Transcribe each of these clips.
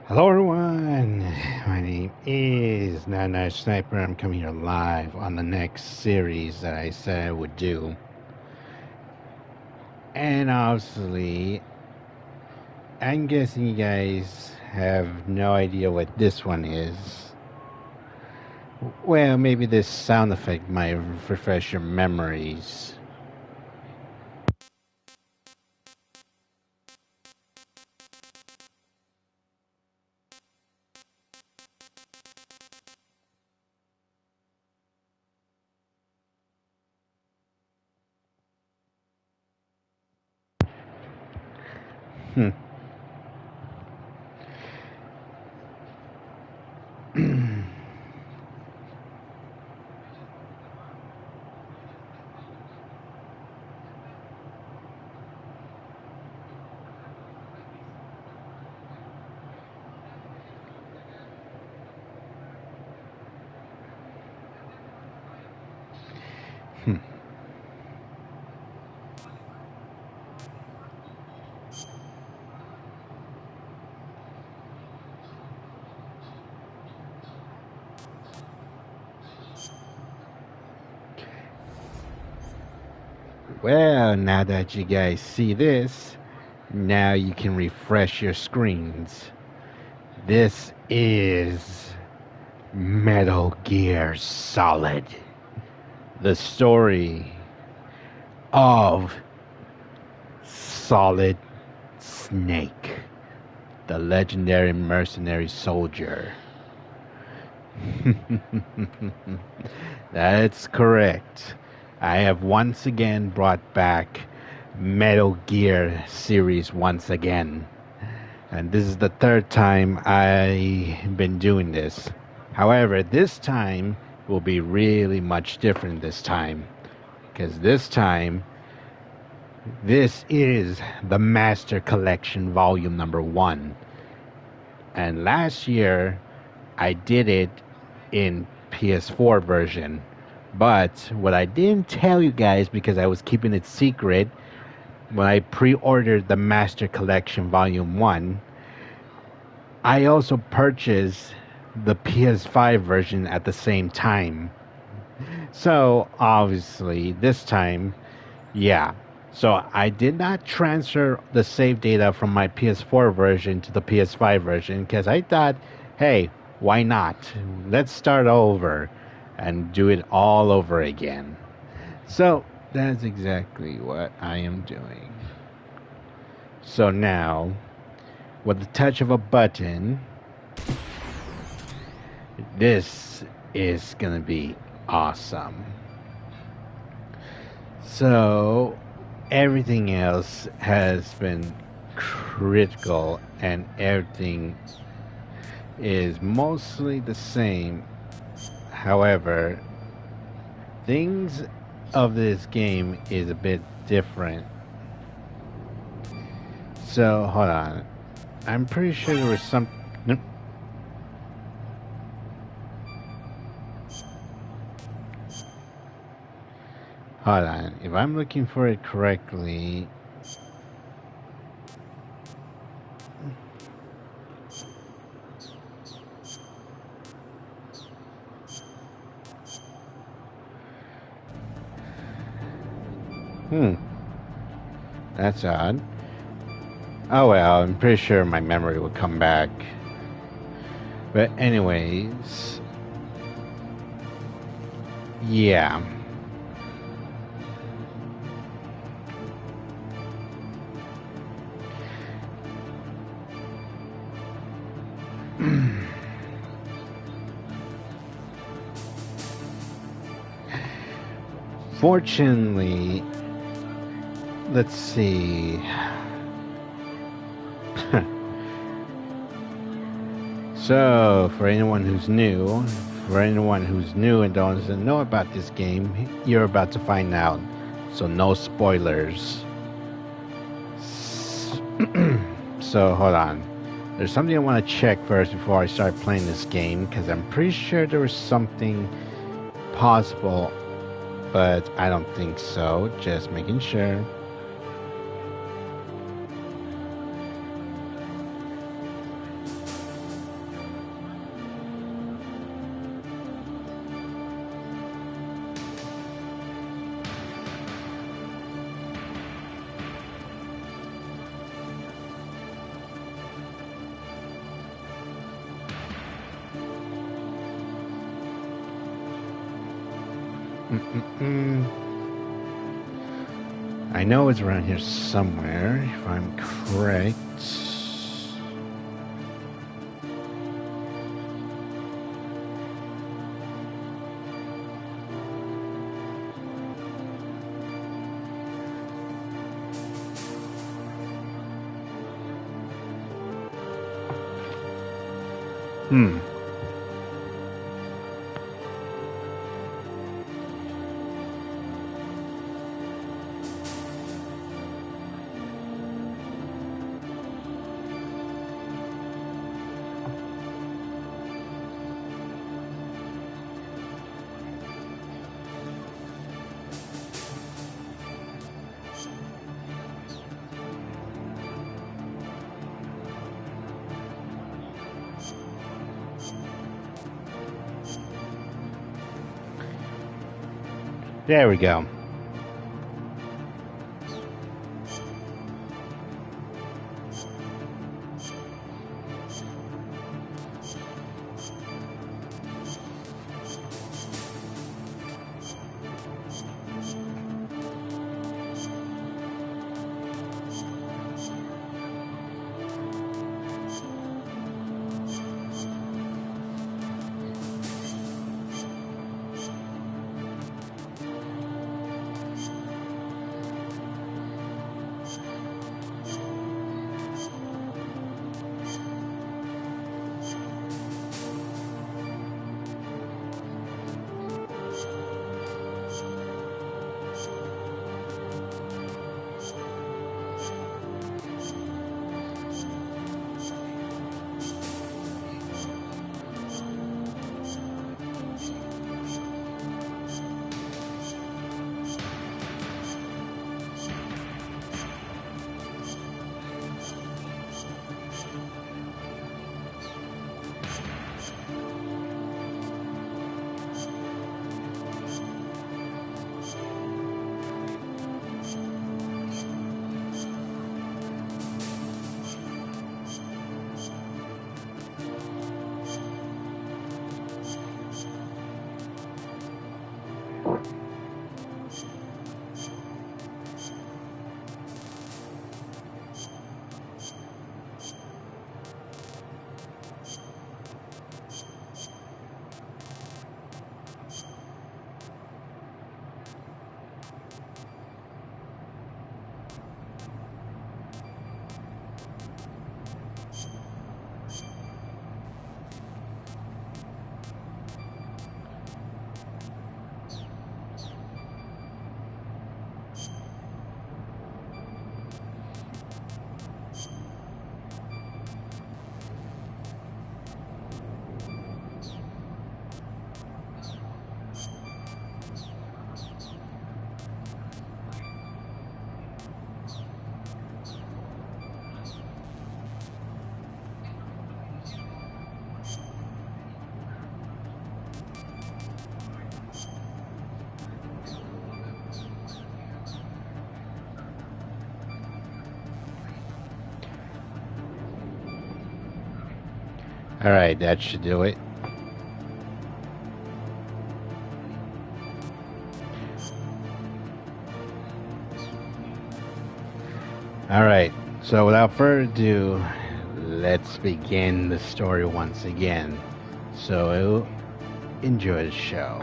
Hello everyone, my name is Nana Sniper. I'm coming here live on the next series that I said I would do. And obviously, I'm guessing you guys have no idea what this one is. Well, maybe this sound effect might refresh your memories. Hmm. Hmm. Well, now that you guys see this, now you can refresh your screens. This is Metal Gear Solid, the story of Solid Snake, the legendary mercenary soldier. That's correct. I have once again brought back Metal Gear series once again. And this is the third time I've been doing this. However, this time will be really much different this time. Because this time, this is the Master Collection Volume number 1. And last year, I did it in PS4 version. But what I didn't tell you guys, because I was keeping it secret, when I pre-ordered the Master Collection Volume 1, I also purchased the PS5 version at the same time. So, obviously, this time, yeah. So, I did not transfer the save data from my PS4 version to the PS5 version because I thought, hey, why not? Let's start over and do it all over again. So, that's exactly what I am doing. So, now, with the touch of a button, this is gonna be awesome. So, everything else has been critical and everything is mostly the same. However, things of this game is a bit different. So, hold on. I'm pretty sure there was some. Nope. Hold on. If I'm looking for it correctly. That's odd. Oh well, I'm pretty sure my memory will come back. But anyways, yeah. Fortunately, let's see. So, for anyone who's new, and doesn't know about this game, you're about to find out. So, no spoilers. So, hold on. There's something I want to check first before I start playing this game, because I'm pretty sure there was something possible, but I don't think so. Just making sure. Mm-mm-mm. I know it's around here somewhere, if I'm correct. Hmm. There we go. Alright, that should do it. Alright, so without further ado, let's begin the story once again. So, enjoy the show.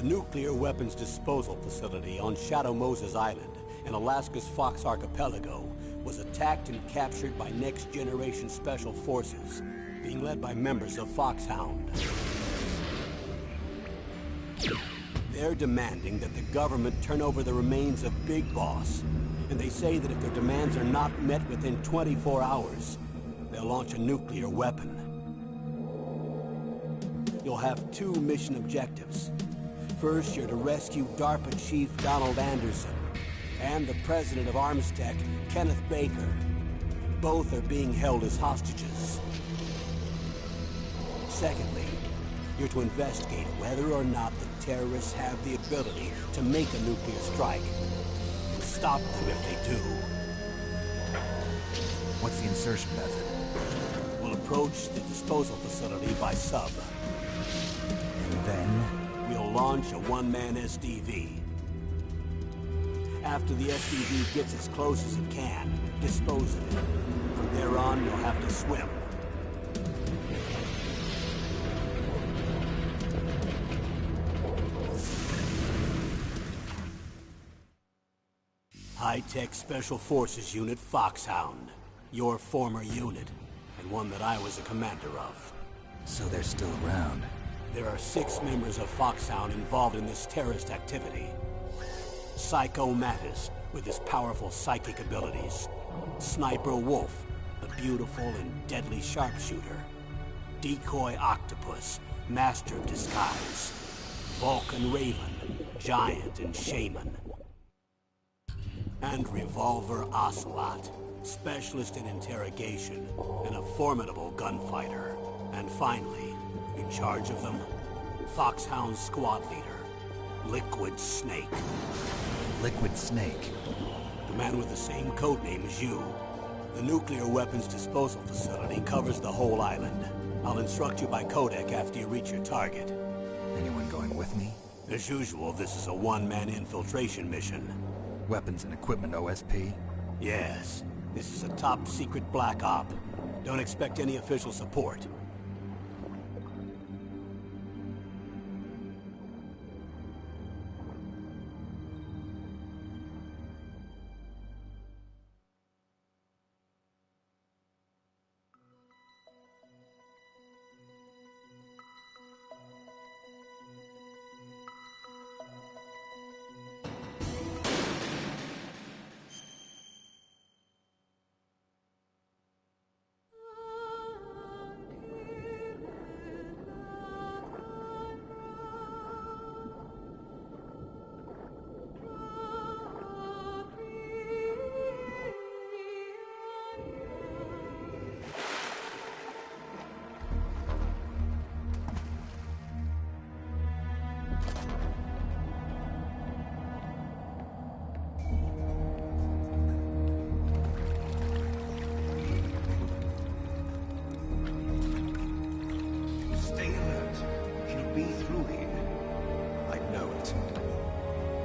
The nuclear weapons disposal facility on Shadow Moses Island in Alaska's Fox Archipelago was attacked and captured by next-generation special forces, being led by members of Foxhound. They're demanding that the government turn over the remains of Big Boss, and they say that if their demands are not met within 24 hours, they'll launch a nuclear weapon. You'll have two mission objectives. First, you're to rescue DARPA Chief Donald Anderson and the president of Armstech, Kenneth Baker. Both are being held as hostages. Secondly, you're to investigate whether or not the terrorists have the ability to make a nuclear strike and stop them if they do. What's the insertion method? We'll approach the disposal facility by sub. And then? We'll launch a one-man SDV. After the SDV gets as close as it can, dispose of it. From there on, you'll have to swim. High-Tech Special Forces Unit Foxhound. Your former unit, and one that I was a commander of. So they're still around. There are 6 members of Foxhound involved in this terrorist activity. Psycho Mattis, with his powerful psychic abilities. Sniper Wolf, the beautiful and deadly sharpshooter. Decoy Octopus, master of disguise. Vulcan Raven, giant and shaman. And Revolver Ocelot, specialist in interrogation and a formidable gunfighter. And finally, in charge of them, Foxhound squad leader, Liquid Snake. Liquid Snake? The man with the same codename as you. The nuclear weapons disposal facility covers the whole island. I'll instruct you by codec after you reach your target. Anyone going with me? As usual, this is a one-man infiltration mission. Weapons and equipment OSP? Yes. This is a top-secret black op. Don't expect any official support.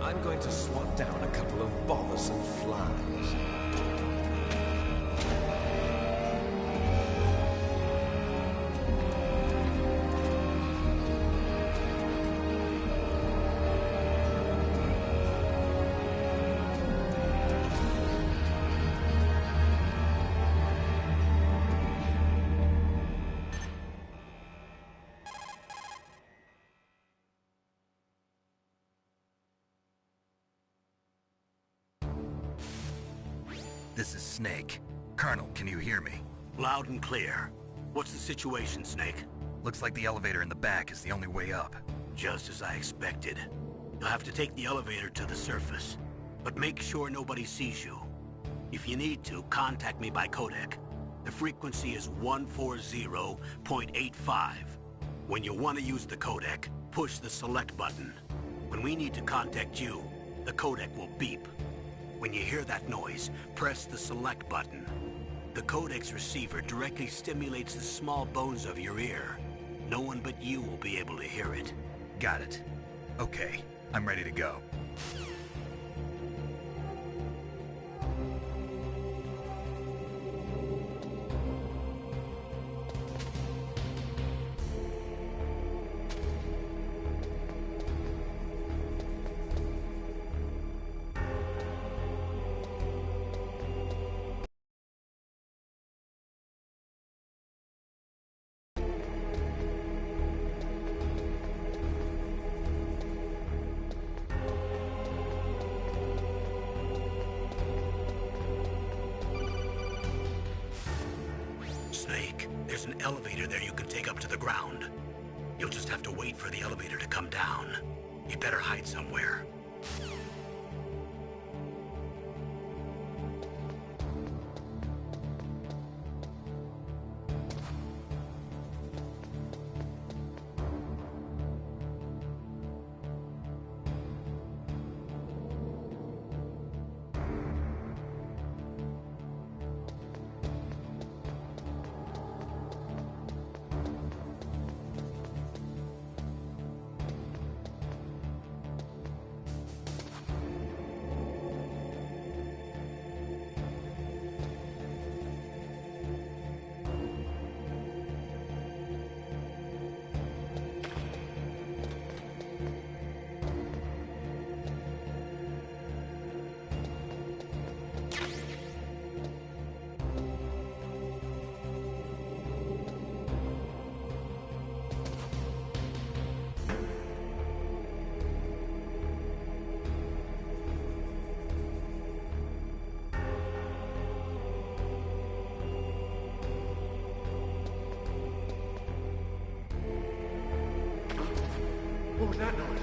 I'm going to swat down a couple of bothersome flies. This is Snake. Colonel, can you hear me? Loud and clear. What's the situation, Snake? Looks like the elevator in the back is the only way up. Just as I expected. You'll have to take the elevator to the surface. But make sure nobody sees you. If you need to, contact me by codec. The frequency is 140.85. When you want to use the codec, push the select button. When we need to contact you, the codec will beep. When you hear that noise, press the select button. The codec's receiver directly stimulates the small bones of your ear. No one but you will be able to hear it. Got it. Okay, I'm ready to go. There's an elevator there you can take up to the ground. You'll just have to wait for the elevator to come down. You better hide somewhere. What was that noise?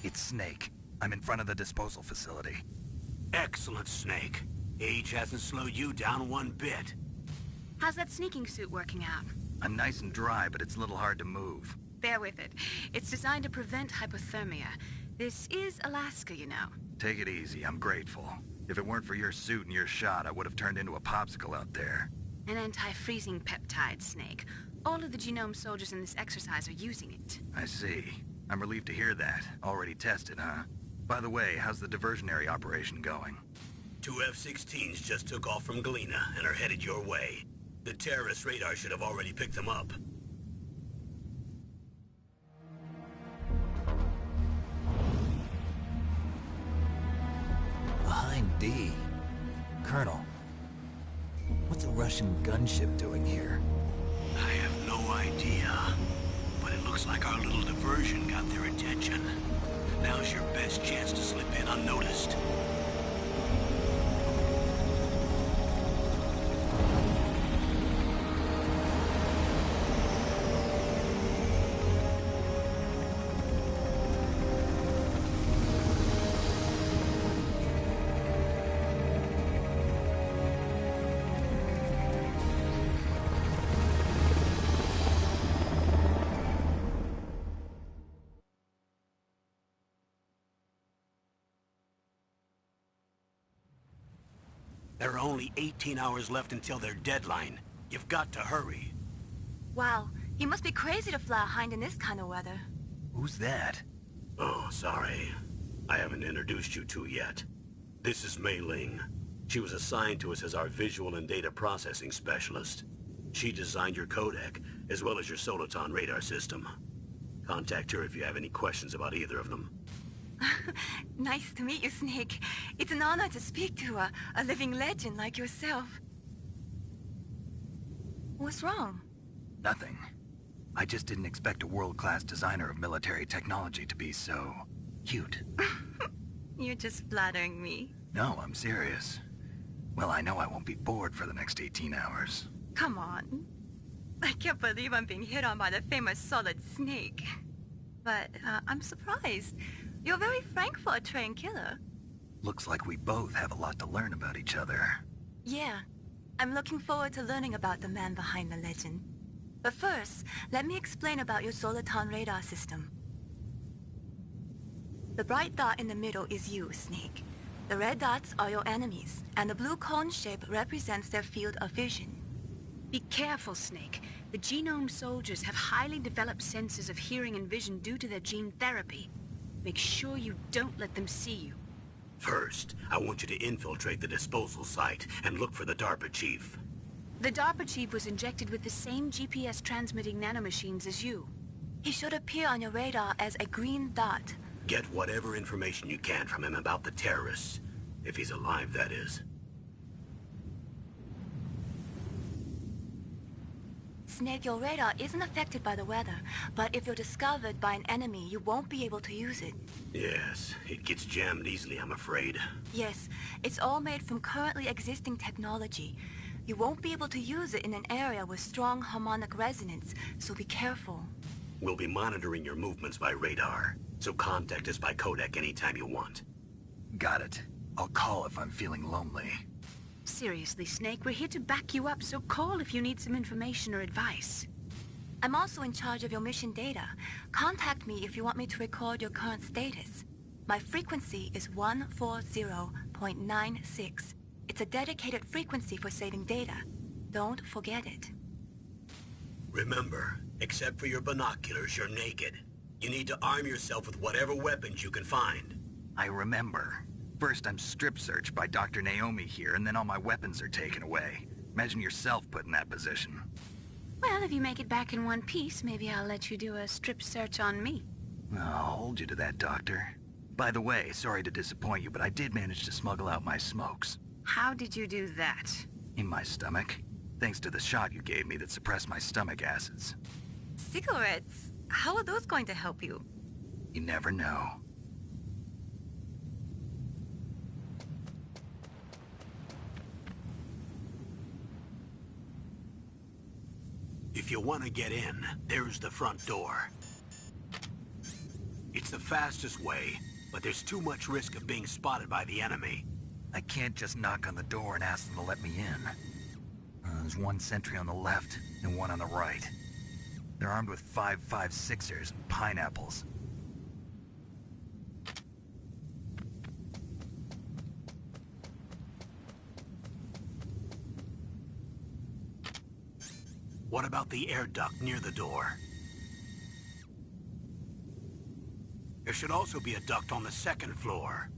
It's Snake. I'm in front of the disposal facility. Excellent, Snake. Age hasn't slowed you down one bit. How's that sneaking suit working out? I'm nice and dry, but it's a little hard to move. Bear with it. It's designed to prevent hypothermia. This is Alaska, you know. Take it easy, I'm grateful. If it weren't for your suit and your shot, I would have turned into a popsicle out there. An anti-freezing peptide, Snake. All of the genome soldiers in this exercise are using it. I see. I'm relieved to hear that. Already tested, huh? By the way, how's the diversionary operation going? 2 F-16s just took off from Galena and are headed your way. The terrorist radar should have already picked them up. Behind D. Colonel, what's a Russian gunship doing here? I have no idea. But it looks like our little diversion got their attention. Now's your best chance to slip in unnoticed. There are only 18 hours left until their deadline. You've got to hurry. Wow, he must be crazy to fly a hind in this kind of weather. Who's that? Oh, sorry. I haven't introduced you to yet. This is Mei Ling. She was assigned to us as our visual and data processing specialist. She designed your codec, as well as your Soliton radar system. Contact her if you have any questions about either of them. Nice to meet you, Snake. It's an honor to speak to a living legend like yourself. What's wrong? Nothing. I just didn't expect a world-class designer of military technology to be so... cute. You're just flattering me. No, I'm serious. Well, I know I won't be bored for the next 18 hours. Come on. I can't believe I'm being hit on by the famous Solid Snake. But I'm surprised. You're very frank for a trained killer. Looks like we both have a lot to learn about each other. Yeah. I'm looking forward to learning about the man behind the legend. But first, let me explain about your Soliton radar system. The bright dot in the middle is you, Snake. The red dots are your enemies, and the blue cone shape represents their field of vision. Be careful, Snake. The genome soldiers have highly developed senses of hearing and vision due to their gene therapy. Make sure you don't let them see you. First, I want you to infiltrate the disposal site and look for the DARPA chief. The DARPA chief was injected with the same GPS transmitting nanomachines as you. He should appear on your radar as a green dot. Get whatever information you can from him about the terrorists. If he's alive, that is. Snake, your radar isn't affected by the weather, but if you're discovered by an enemy, you won't be able to use it. Yes, it gets jammed easily, I'm afraid. Yes, it's all made from currently existing technology. You won't be able to use it in an area with strong harmonic resonance, so be careful. We'll be monitoring your movements by radar, so contact us by codec anytime you want. Got it. I'll call if I'm feeling lonely. Seriously, Snake, we're here to back you up, so call if you need some information or advice. I'm also in charge of your mission data. Contact me if you want me to record your current status. My frequency is 140.96. It's a dedicated frequency for saving data. Don't forget it. Remember, except for your binoculars, you're naked. You need to arm yourself with whatever weapons you can find. I remember. First I'm strip searched by Dr. Naomi here, and then all my weapons are taken away. Imagine yourself put in that position. Well, if you make it back in one piece, maybe I'll let you do a strip search on me. I'll hold you to that, Doctor. By the way, sorry to disappoint you, but I did manage to smuggle out my smokes. How did you do that? In my stomach. Thanks to the shot you gave me that suppressed my stomach acids. Cigarettes? How are those going to help you? You never know. If you want to get in, there's the front door. It's the fastest way, but there's too much risk of being spotted by the enemy. I can't just knock on the door and ask them to let me in. There's one sentry on the left and one on the right. They're armed with 5.56ers and pineapples. What about the air duct near the door? There should also be a duct on the second floor.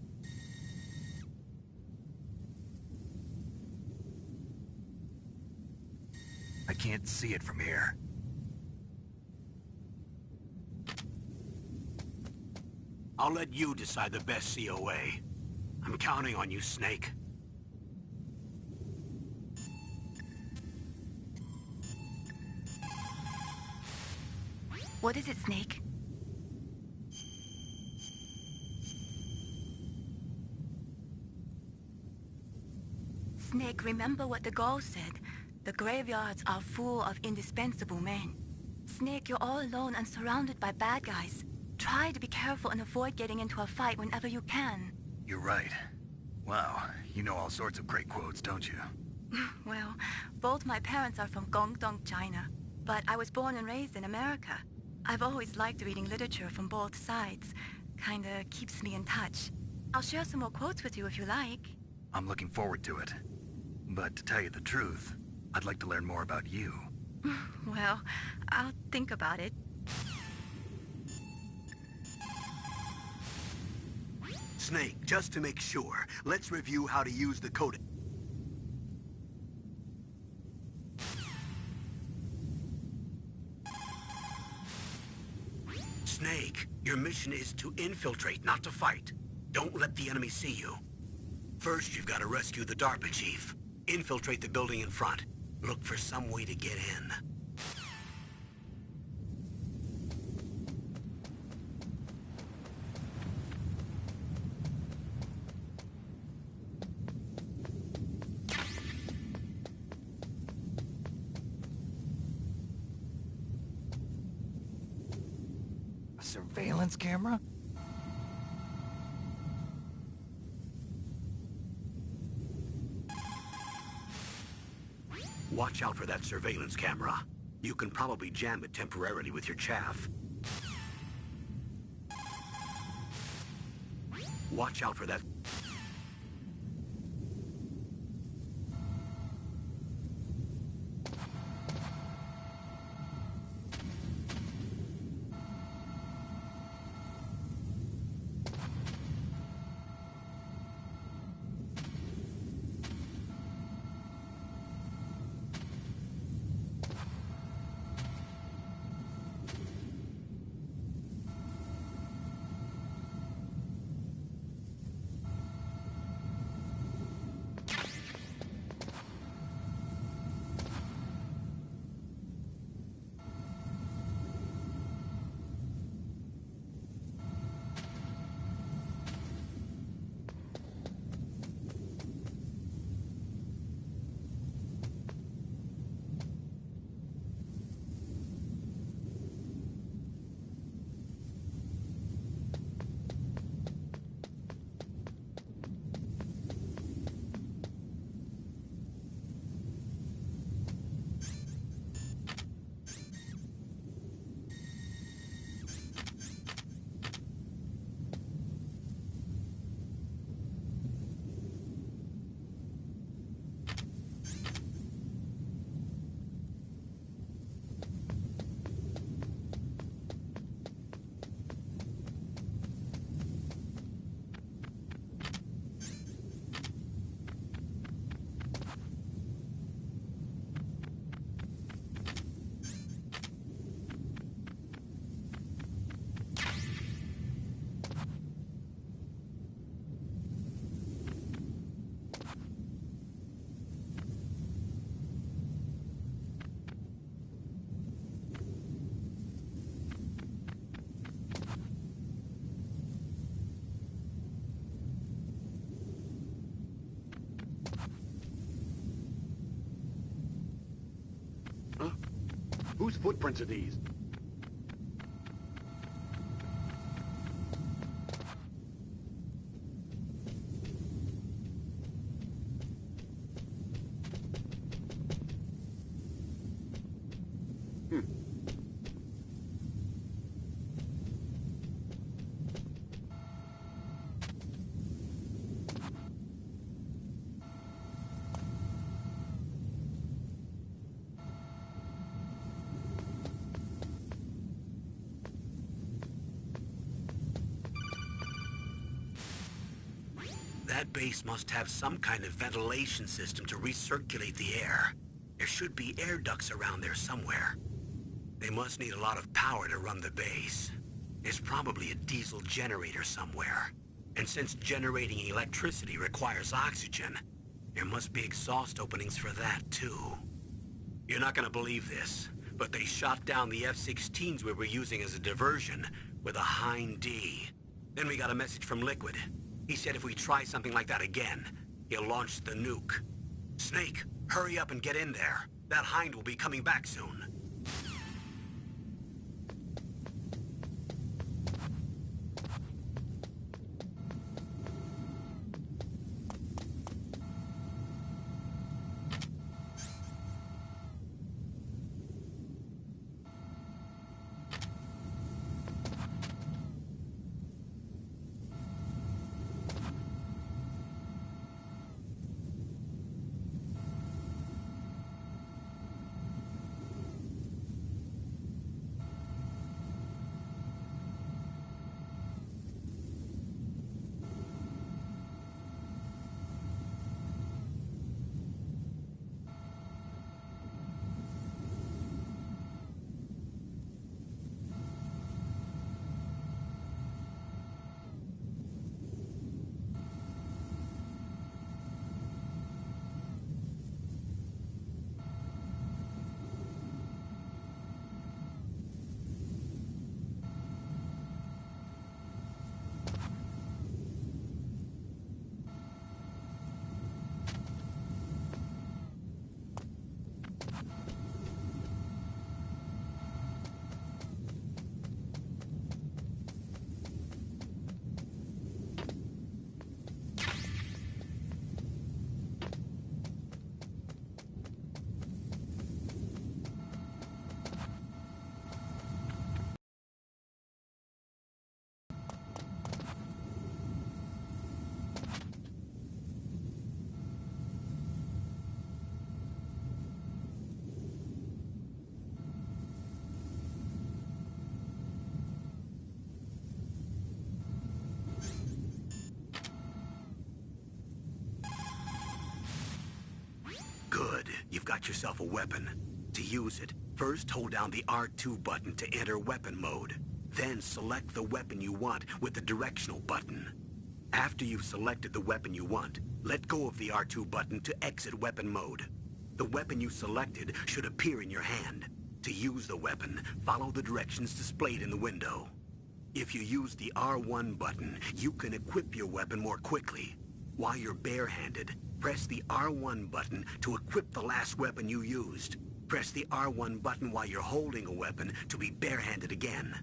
I can't see it from here. I'll let you decide the best COA. I'm counting on you, Snake. What is it, Snake? Snake, remember what the Gaul said. The graveyards are full of indispensable men. Snake, you're all alone and surrounded by bad guys. Try to be careful and avoid getting into a fight whenever you can. You're right. Wow, you know all sorts of great quotes, don't you? Well, both my parents are from Guangdong, China. But I was born and raised in America. I've always liked reading literature from both sides. Kinda keeps me in touch. I'll share some more quotes with you if you like. I'm looking forward to it. But to tell you the truth, I'd like to learn more about you. Well, I'll think about it. Snake, just to make sure, let's review how to use the code. Snake, your mission is to infiltrate, not to fight. Don't let the enemy see you. First, you've got to rescue the DARPA chief. Infiltrate the building in front. Look for some way to get in. A surveillance camera? Watch out for that surveillance camera. You can probably jam it temporarily with your chaff. Watch out for that. Whose footprints are these? That base must have some kind of ventilation system to recirculate the air. There should be air ducts around there somewhere. They must need a lot of power to run the base. There's probably a diesel generator somewhere. And since generating electricity requires oxygen, there must be exhaust openings for that too. You're not gonna believe this, but they shot down the F-16s we were using as a diversion with a Hind D. Then we got a message from Liquid. He said if we try something like that again, he'll launch the nuke. Snake, hurry up and get in there. That Hind will be coming back soon. got yourself a weapon. To use it, first hold down the R2 button to enter weapon mode. Then select the weapon you want with the directional button. After you've selected the weapon you want, let go of the R2 button to exit weapon mode. The weapon you selected should appear in your hand. To use the weapon, follow the directions displayed in the window. If you use the R1 button, you can equip your weapon more quickly. While you're barehanded, press the R1 button to equip the last weapon you used. Press the R1 button while you're holding a weapon to be barehanded again.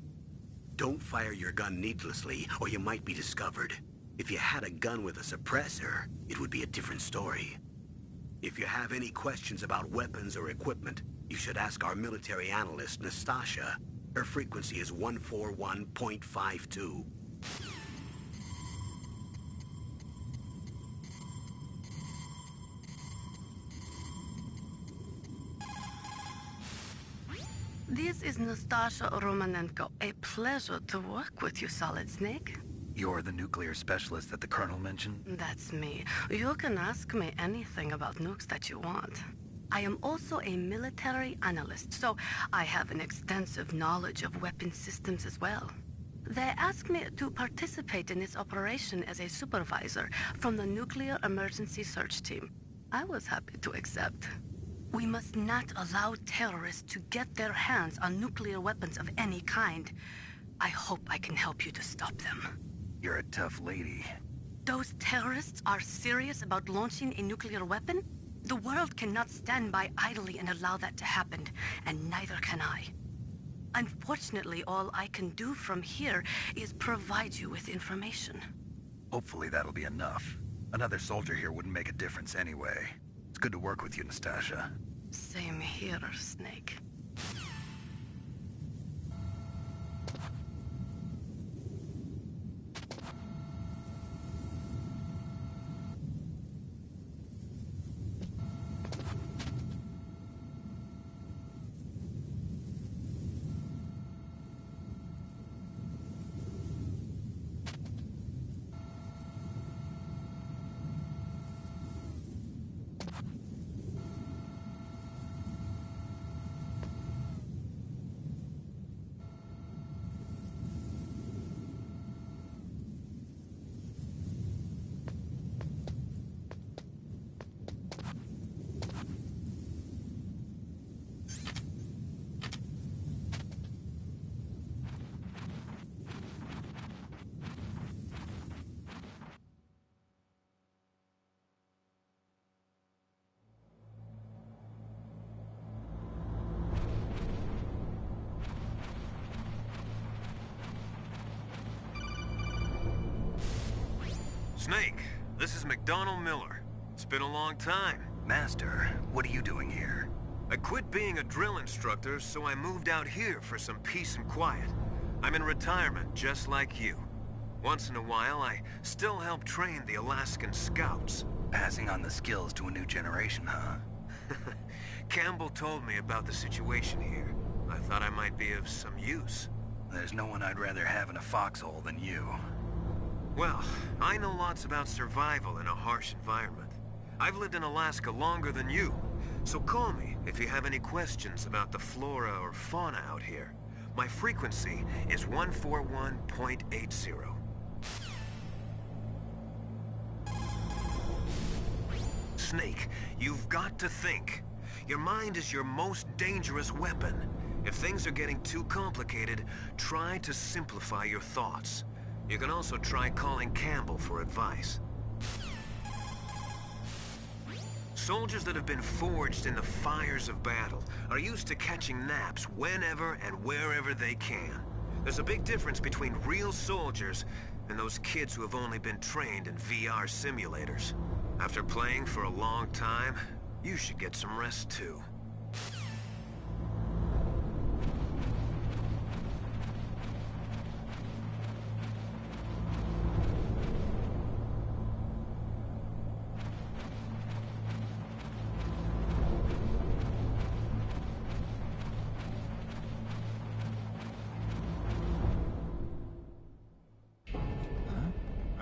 Don't fire your gun needlessly, or you might be discovered. If you had a gun with a suppressor, it would be a different story. If you have any questions about weapons or equipment, you should ask our military analyst, Nastasha. Her frequency is 141.52. This is Nastasha Romanenko. A pleasure to work with you, Solid Snake. You're the nuclear specialist that the Colonel mentioned? That's me. You can ask me anything about nukes that you want. I am also a military analyst, so I have an extensive knowledge of weapon systems as well. They asked me to participate in this operation as a supervisor from the Nuclear Emergency Search Team. I was happy to accept. We must not allow terrorists to get their hands on nuclear weapons of any kind. I hope I can help you to stop them. You're a tough lady. Those terrorists are serious about launching a nuclear weapon? The world cannot stand by idly and allow that to happen, and neither can I. Unfortunately, all I can do from here is provide you with information. Hopefully that'll be enough. Another soldier here wouldn't make a difference anyway. It's good to work with you, Nastasha. Same here, Snake. Snake, this is McDonald Miller. It's been a long time. Master, what are you doing here? I quit being a drill instructor, so I moved out here for some peace and quiet. I'm in retirement, just like you. Once in a while, I still help train the Alaskan Scouts. Passing on the skills to a new generation, huh? Campbell told me about the situation here. I thought I might be of some use. There's no one I'd rather have in a foxhole than you. Well, I know lots about survival in a harsh environment. I've lived in Alaska longer than you, so call me if you have any questions about the flora or fauna out here. My frequency is 141.80. Snake, you've got to think. Your mind is your most dangerous weapon. If things are getting too complicated, try to simplify your thoughts. You can also try calling Campbell for advice. Soldiers that have been forged in the fires of battle are used to catching naps whenever and wherever they can. There's a big difference between real soldiers and those kids who have only been trained in VR simulators. After playing for a long time, you should get some rest too.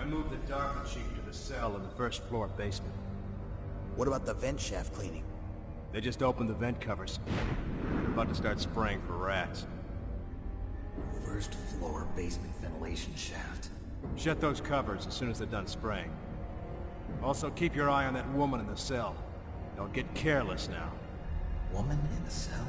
I moved the Darker Chief to the cell in the first floor basement. What about the vent shaft cleaning? They just opened the vent covers. They're about to start spraying for rats. First floor basement ventilation shaft. Shut those covers as soon as they're done spraying. Also, keep your eye on that woman in the cell. Don't get careless now. Woman in the cell?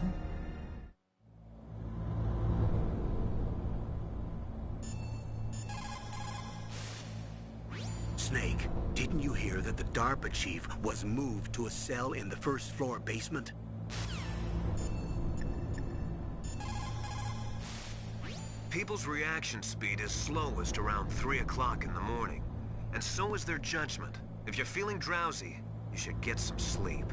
Snake, didn't you hear that the DARPA chief was moved to a cell in the first floor basement? People's reaction speed is slowest around 3 o'clock in the morning. And so is their judgment. If you're feeling drowsy, you should get some sleep.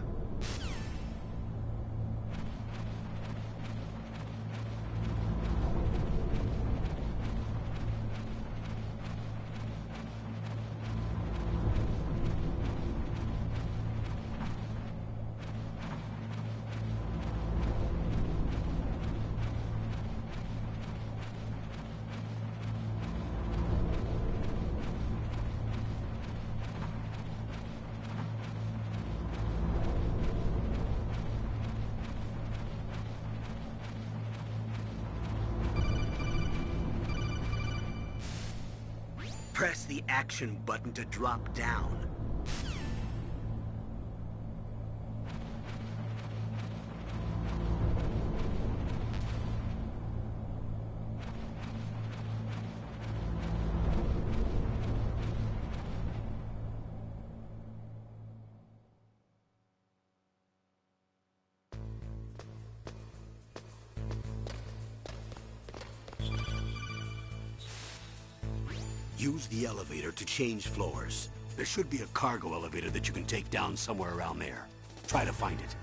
Press the action button to drop down. Use the elevator to change floors. There should be a cargo elevator that you can take down somewhere around there. Try to find it.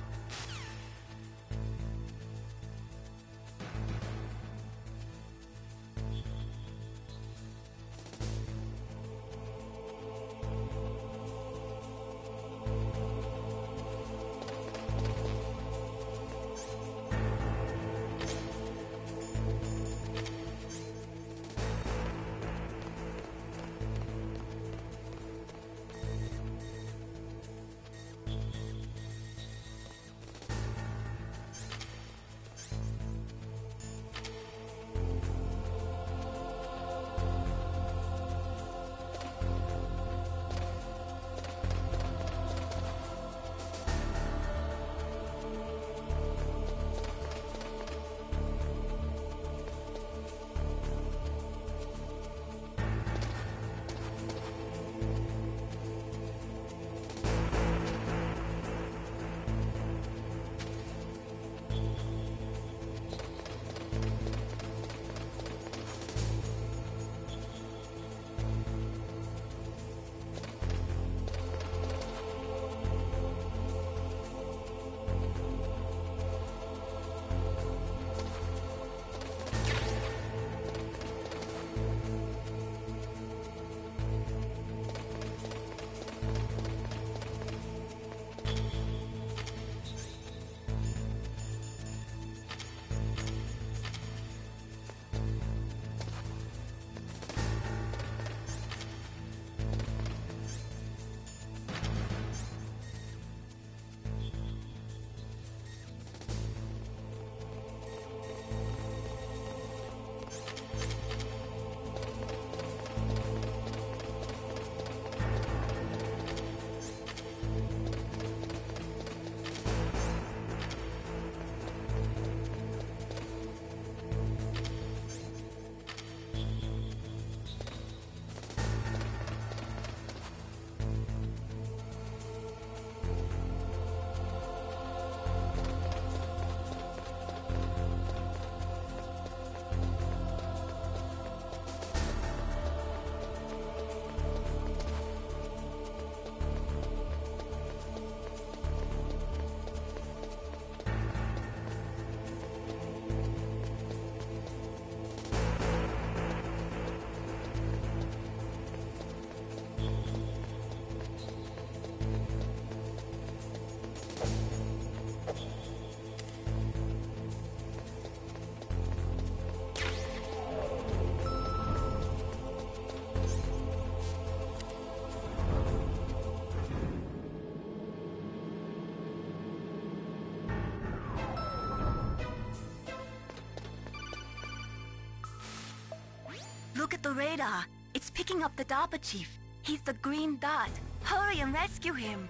Look at the radar. It's picking up the DARPA chief. He's the green dot. Hurry and rescue him.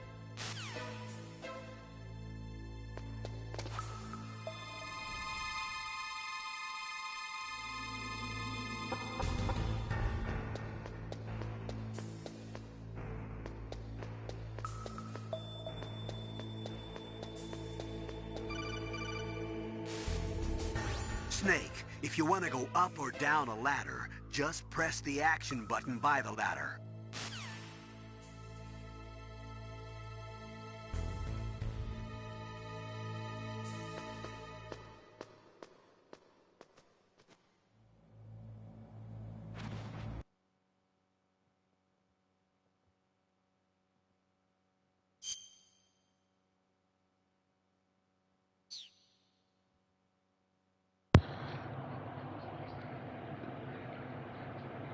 Snake, if you want to go up or down a ladder, just press the action button by the ladder.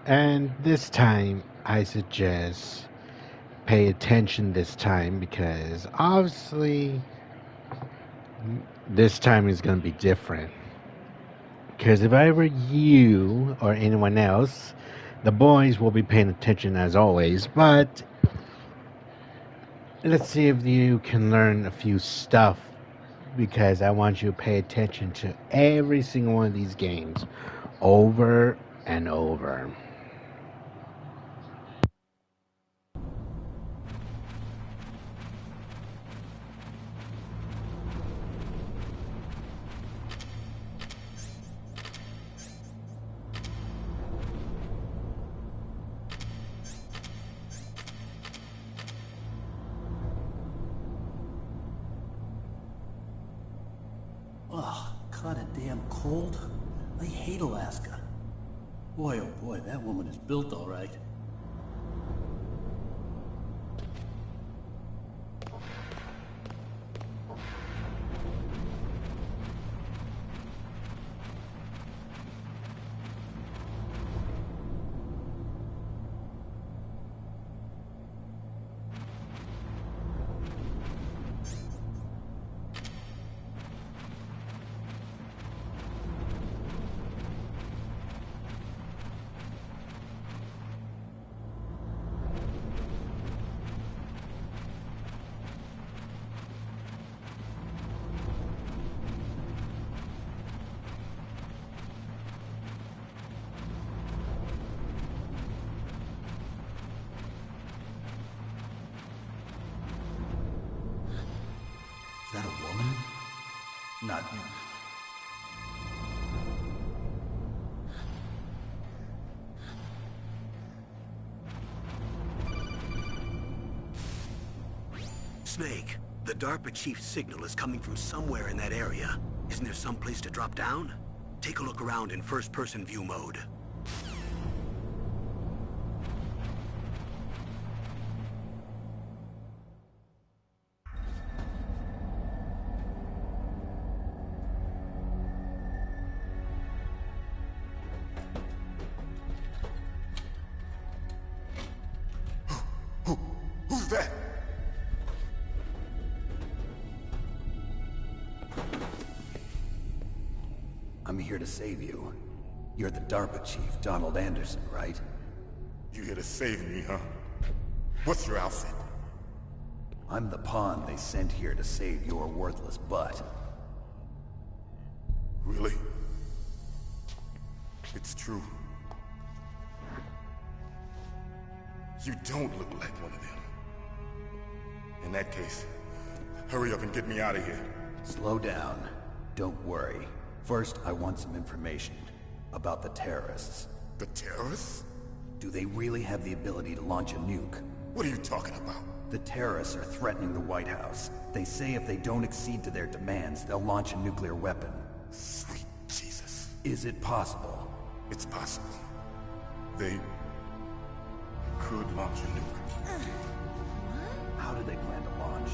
And this time, I suggest pay attention this time because obviously this time is going to be different. Because if I were you or anyone else, the boys will be paying attention as always, but let's see if you can learn a few stuff because I want you to pay attention to every single one of these games over and over. Ugh, kinda damn cold. I hate Alaska. Boy, oh boy, that woman is built all right. Is that a woman? Not... Snake, the DARPA chief's signal is coming from somewhere in that area. Isn't there some place to drop down? Take a look around in first-person view mode. Who's that? I'm here to save you. You're the DARPA chief, Donald Anderson, right? You here to save me, huh? What's your outfit? I'm the pawn they sent here to save your worthless butt. Really? It's true. You don't look like one of them. In that case, hurry up and get me out of here. Slow down. Don't worry. First, I want some information about the terrorists. The terrorists? Do they really have the ability to launch a nuke? What are you talking about? The terrorists are threatening the White House. They say if they don't accede to their demands, they'll launch a nuclear weapon. Sweet Jesus. Is it possible? It's possible. They could launch a nuke. How do they plan to launch?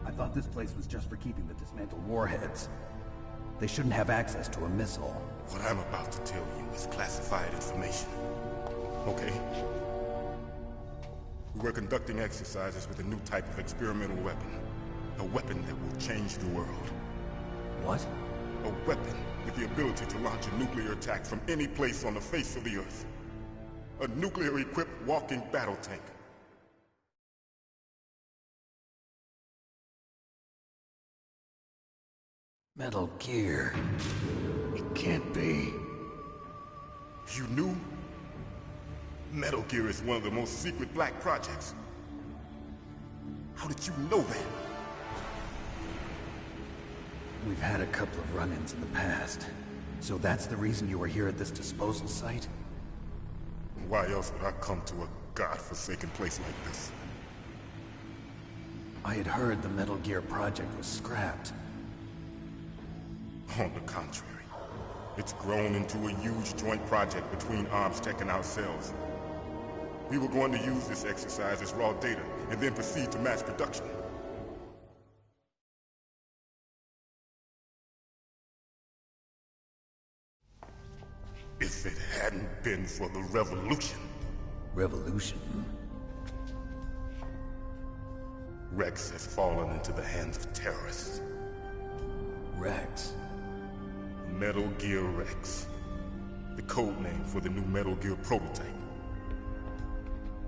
I thought this place was just for keeping the dismantled warheads. They shouldn't have access to a missile. What I'm about to tell you is classified information. Okay? We were conducting exercises with a new type of experimental weapon. A weapon that will change the world. What? A weapon with the ability to launch a nuclear attack from any place on the face of the Earth. A nuclear-equipped walking battle tank. Metal Gear. It can't be. You knew? Metal Gear is one of the most secret black projects. How did you know that? We've had a couple of run-ins in the past. So that's the reason you were here at this disposal site? Why else would I come to a godforsaken place like this? I had heard the Metal Gear project was scrapped. On the contrary, it's grown into a huge joint project between ArmsTech and ourselves. We were going to use this exercise as raw data and then proceed to mass production. If it hadn't been for the revolution... Revolution? Rex has fallen into the hands of terrorists. Rex? Metal Gear Rex. The code name for the new Metal Gear prototype.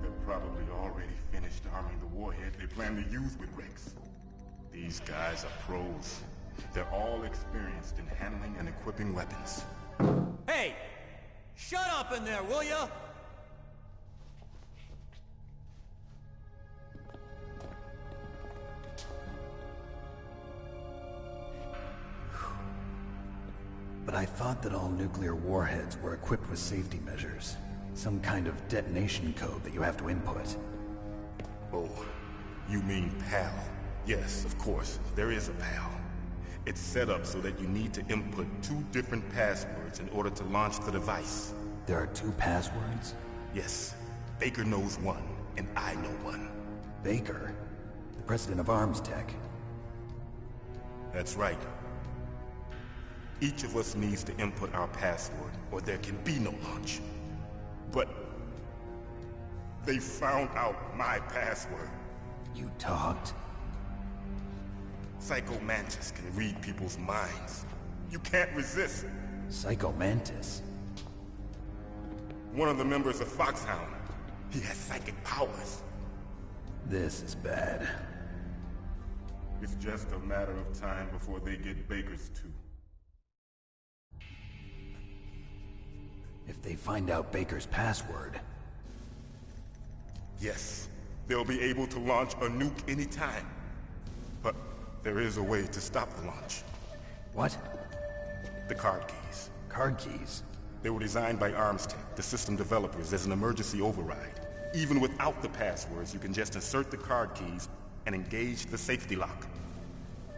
They're probably already finished arming the warhead they plan to use with Rex. These guys are pros. They're all experienced in handling and equipping weapons. Hey! Shut up in there, will ya? But I thought that all nuclear warheads were equipped with safety measures. Some kind of detonation code that you have to input. Oh, you mean PAL? Yes, of course, there is a PAL. It's set up so that you need to input 2 different passwords in order to launch the device. There are 2 passwords? Yes. Baker knows one, and I know one. Baker? The president of ArmsTech? That's right. Each of us needs to input our password, or there can be no launch. But... they found out my password. You talked? Psycho Mantis can read people's minds. You can't resist. Psycho Mantis? One of the members of Foxhound. He has psychic powers. This is bad. It's just a matter of time before they get Baker's too. If they find out Baker's password... Yes, they'll be able to launch a nuke anytime. But there is a way to stop the launch. What? The card keys. Card keys? They were designed by ArmsTech, the system developers, as an emergency override. Even without the passwords, you can just insert the card keys and engage the safety lock.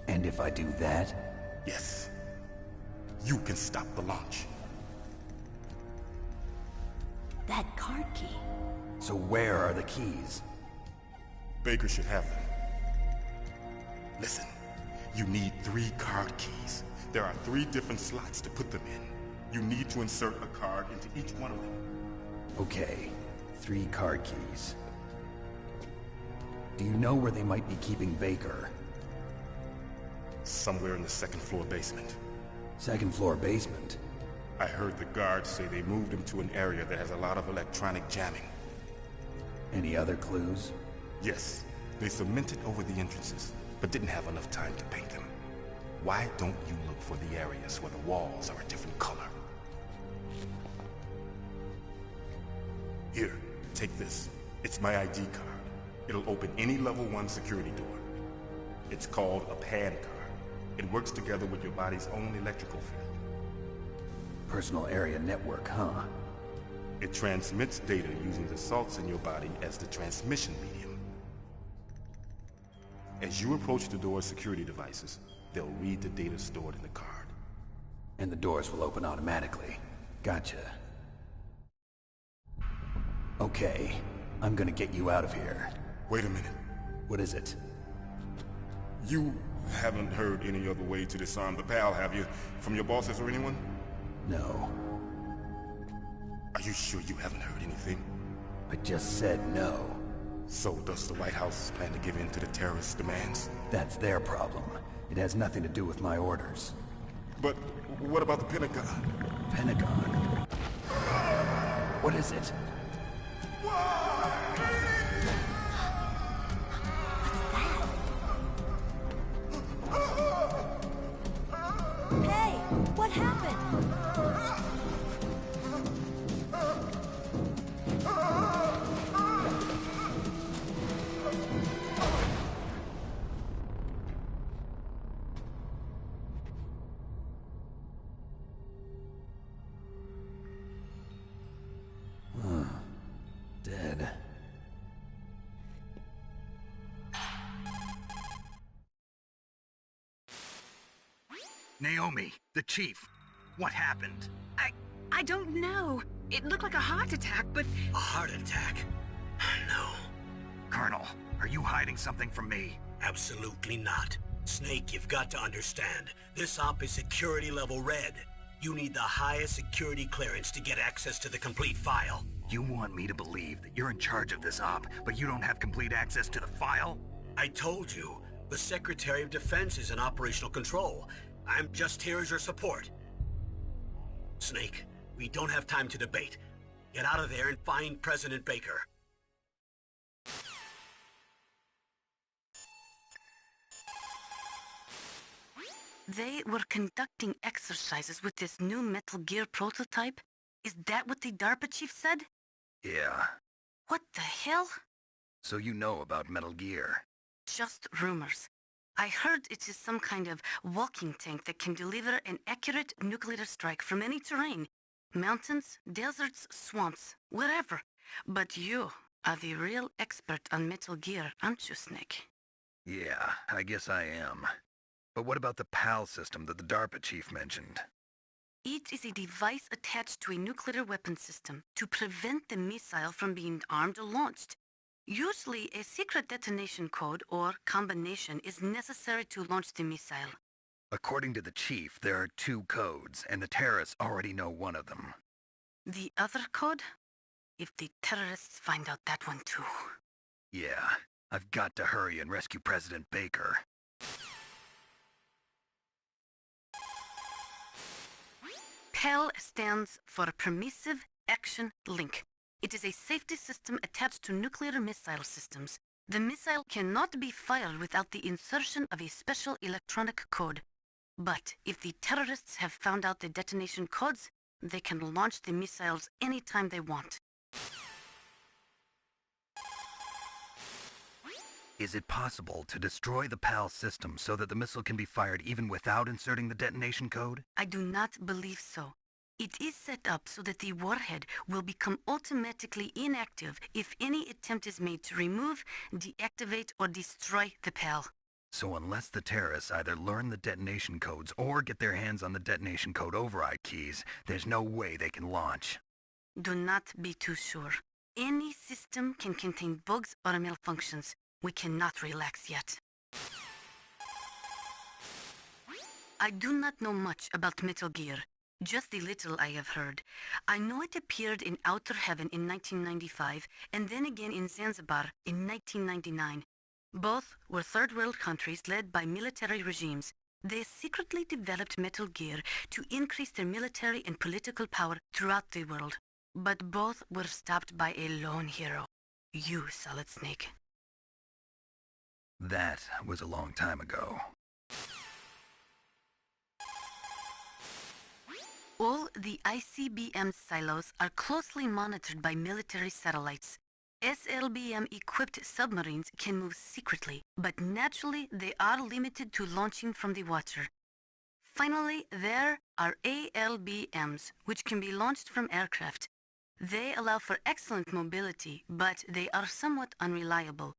And if I do that? Yes. You can stop the launch. That card key. So where are the keys? Baker should have them. Listen, you need 3 card keys. There are 3 different slots to put them in. You need to insert a card into each one of them. Okay, 3 card keys. Do you know where they might be keeping Baker? Somewhere in the 2nd floor basement. 2nd floor basement? I heard the guards say they moved him to an area that has a lot of electronic jamming. Any other clues? Yes. They cemented over the entrances, but didn't have enough time to paint them. Why don't you look for the areas where the walls are a different color? Here, take this. It's my ID card. It'll open any level 1 security door. It's called a PAN card. It works together with your body's own electrical field. Personal area network, huh? It transmits data using the salts in your body as the transmission medium. As you approach the door's security devices, they'll read the data stored in the card. And the doors will open automatically. Gotcha. Okay, I'm gonna get you out of here. Wait a minute. What is it? You haven't heard any other way to disarm the PAL, have you? From your bosses or anyone? No. Are you sure you haven't heard anything? I just said no. So does the White House plan to give in to the terrorists' demands? That's their problem. It has nothing to do with my orders. But what about the Pentagon? Pentagon? What is it? Hey, what happened? Dead. Naomi, the chief. What happened? I don't know. It looked like a heart attack, but... A heart attack? No, Colonel, are you hiding something from me? absolutely not. Snake, you've got to understand. This op is security level red. You need the highest security clearance to get access to the complete file. You want me to believe that you're in charge of this op, but you don't have complete access to the file? I told you, the Secretary of Defense is in operational control. I'm just here as your support. Snake, we don't have time to debate. Get out of there and find President Baker. They were conducting exercises with this new Metal Gear prototype? Is that what the DARPA chief said? Yeah. What the hell? So you know about Metal Gear. Just rumors. I heard it is some kind of walking tank that can deliver an accurate nuclear strike from any terrain. Mountains, deserts, swamps, wherever. But you are the real expert on Metal Gear, aren't you, Snake? Yeah, I guess I am. But what about the PAL system that the DARPA chief mentioned? It is a device attached to a nuclear weapon system to prevent the missile from being armed or launched. Usually, a secret detonation code or combination is necessary to launch the missile. According to the chief, there are 2 codes, and the terrorists already know one of them. The other code? If the terrorists find out that one too. Yeah, I've got to hurry and rescue President Baker. PAL stands for Permissive Action Link. It is a safety system attached to nuclear missile systems. The missile cannot be fired without the insertion of a special electronic code. But if the terrorists have found out the detonation codes, they can launch the missiles anytime they want. Is it possible to destroy the PAL system so that the missile can be fired even without inserting the detonation code? I do not believe so. It is set up so that the warhead will become automatically inactive if any attempt is made to remove, deactivate, or destroy the PAL. So unless the terrorists either learn the detonation codes or get their hands on the detonation code override keys, there's no way they can launch. Do not be too sure. Any system can contain bugs or malfunctions. We cannot relax yet. I do not know much about Metal Gear. Just the little I have heard. I know it appeared in Outer Heaven in 1995 and then again in Zanzibar in 1999. Both were third world countries led by military regimes. They secretly developed Metal Gear to increase their military and political power throughout the world. But both were stopped by a lone hero. You, Solid Snake. That was a long time ago. All the ICBM silos are closely monitored by military satellites. SLBM-equipped submarines can move secretly, but naturally they are limited to launching from the water. Finally, there are ALBMs, which can be launched from aircraft. They allow for excellent mobility, but they are somewhat unreliable.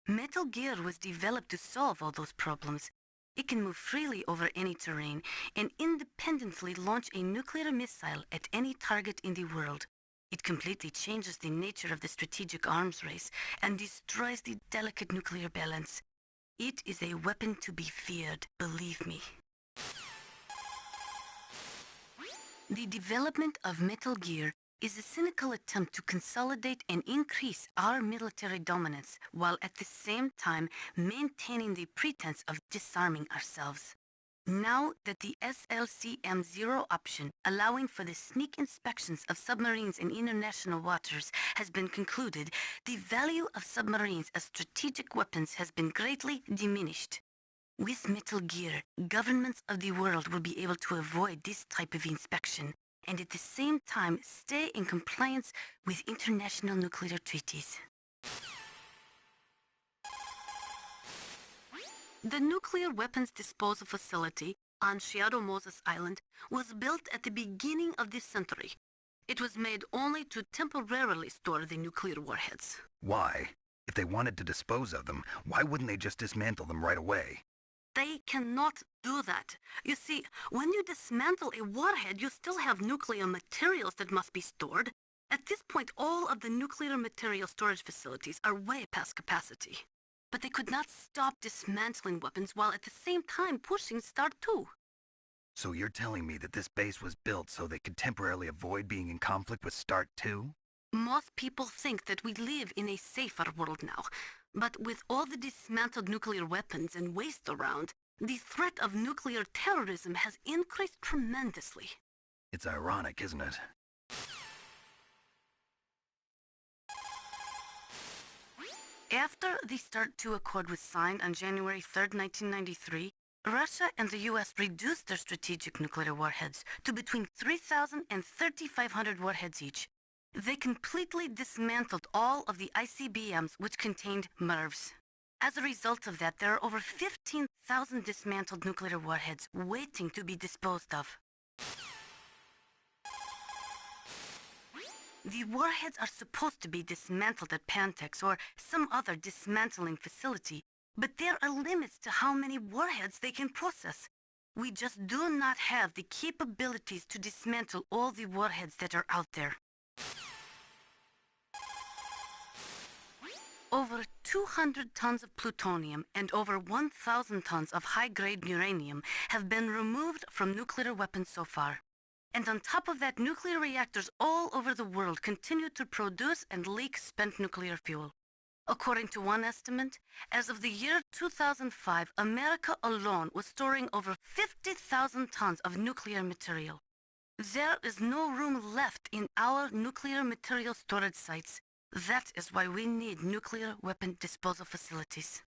Metal Gear was developed to solve all those problems. It can move freely over any terrain and independently launch a nuclear missile at any target in the world. It completely changes the nature of the strategic arms race and destroys the delicate nuclear balance. It is a weapon to be feared, believe me. The development of Metal Gear is a cynical attempt to consolidate and increase our military dominance while at the same time maintaining the pretense of disarming ourselves. Now that the SLCM-0 option, allowing for the sneak inspections of submarines in international waters, has been concluded, the value of submarines as strategic weapons has been greatly diminished. With Metal Gear, governments of the world will be able to avoid this type of inspection, and at the same time stay in compliance with international nuclear treaties. The nuclear weapons disposal facility on Shadow Moses Island was built at the beginning of this century. It was made only to temporarily store the nuclear warheads. Why? If they wanted to dispose of them, why wouldn't they just dismantle them right away? They cannot do that. You see, when you dismantle a warhead, you still have nuclear materials that must be stored. At this point, all of the nuclear material storage facilities are way past capacity. But they could not stop dismantling weapons while at the same time pushing Start 2. So you're telling me that this base was built so they could temporarily avoid being in conflict with Start 2? Most people think that we live in a safer world now. But with all the dismantled nuclear weapons and waste around, the threat of nuclear terrorism has increased tremendously. It's ironic, isn't it? After the START II Accord was signed on January 3, 1993, Russia and the U.S. reduced their strategic nuclear warheads to between 3,000 and 3,500 warheads each. They completely dismantled all of the ICBMs which contained MIRVs. As a result of that, there are over 15,000 dismantled nuclear warheads waiting to be disposed of. The warheads are supposed to be dismantled at Pantex or some other dismantling facility, but there are limits to how many warheads they can process. We just do not have the capabilities to dismantle all the warheads that are out there. Over 200 tons of plutonium and over 1,000 tons of high-grade uranium have been removed from nuclear weapons so far. And on top of that, nuclear reactors all over the world continue to produce and leak spent nuclear fuel. According to one estimate, as of the year 2005, America alone was storing over 50,000 tons of nuclear material. There is no room left in our nuclear material storage sites. That is why we need nuclear weapon disposal facilities.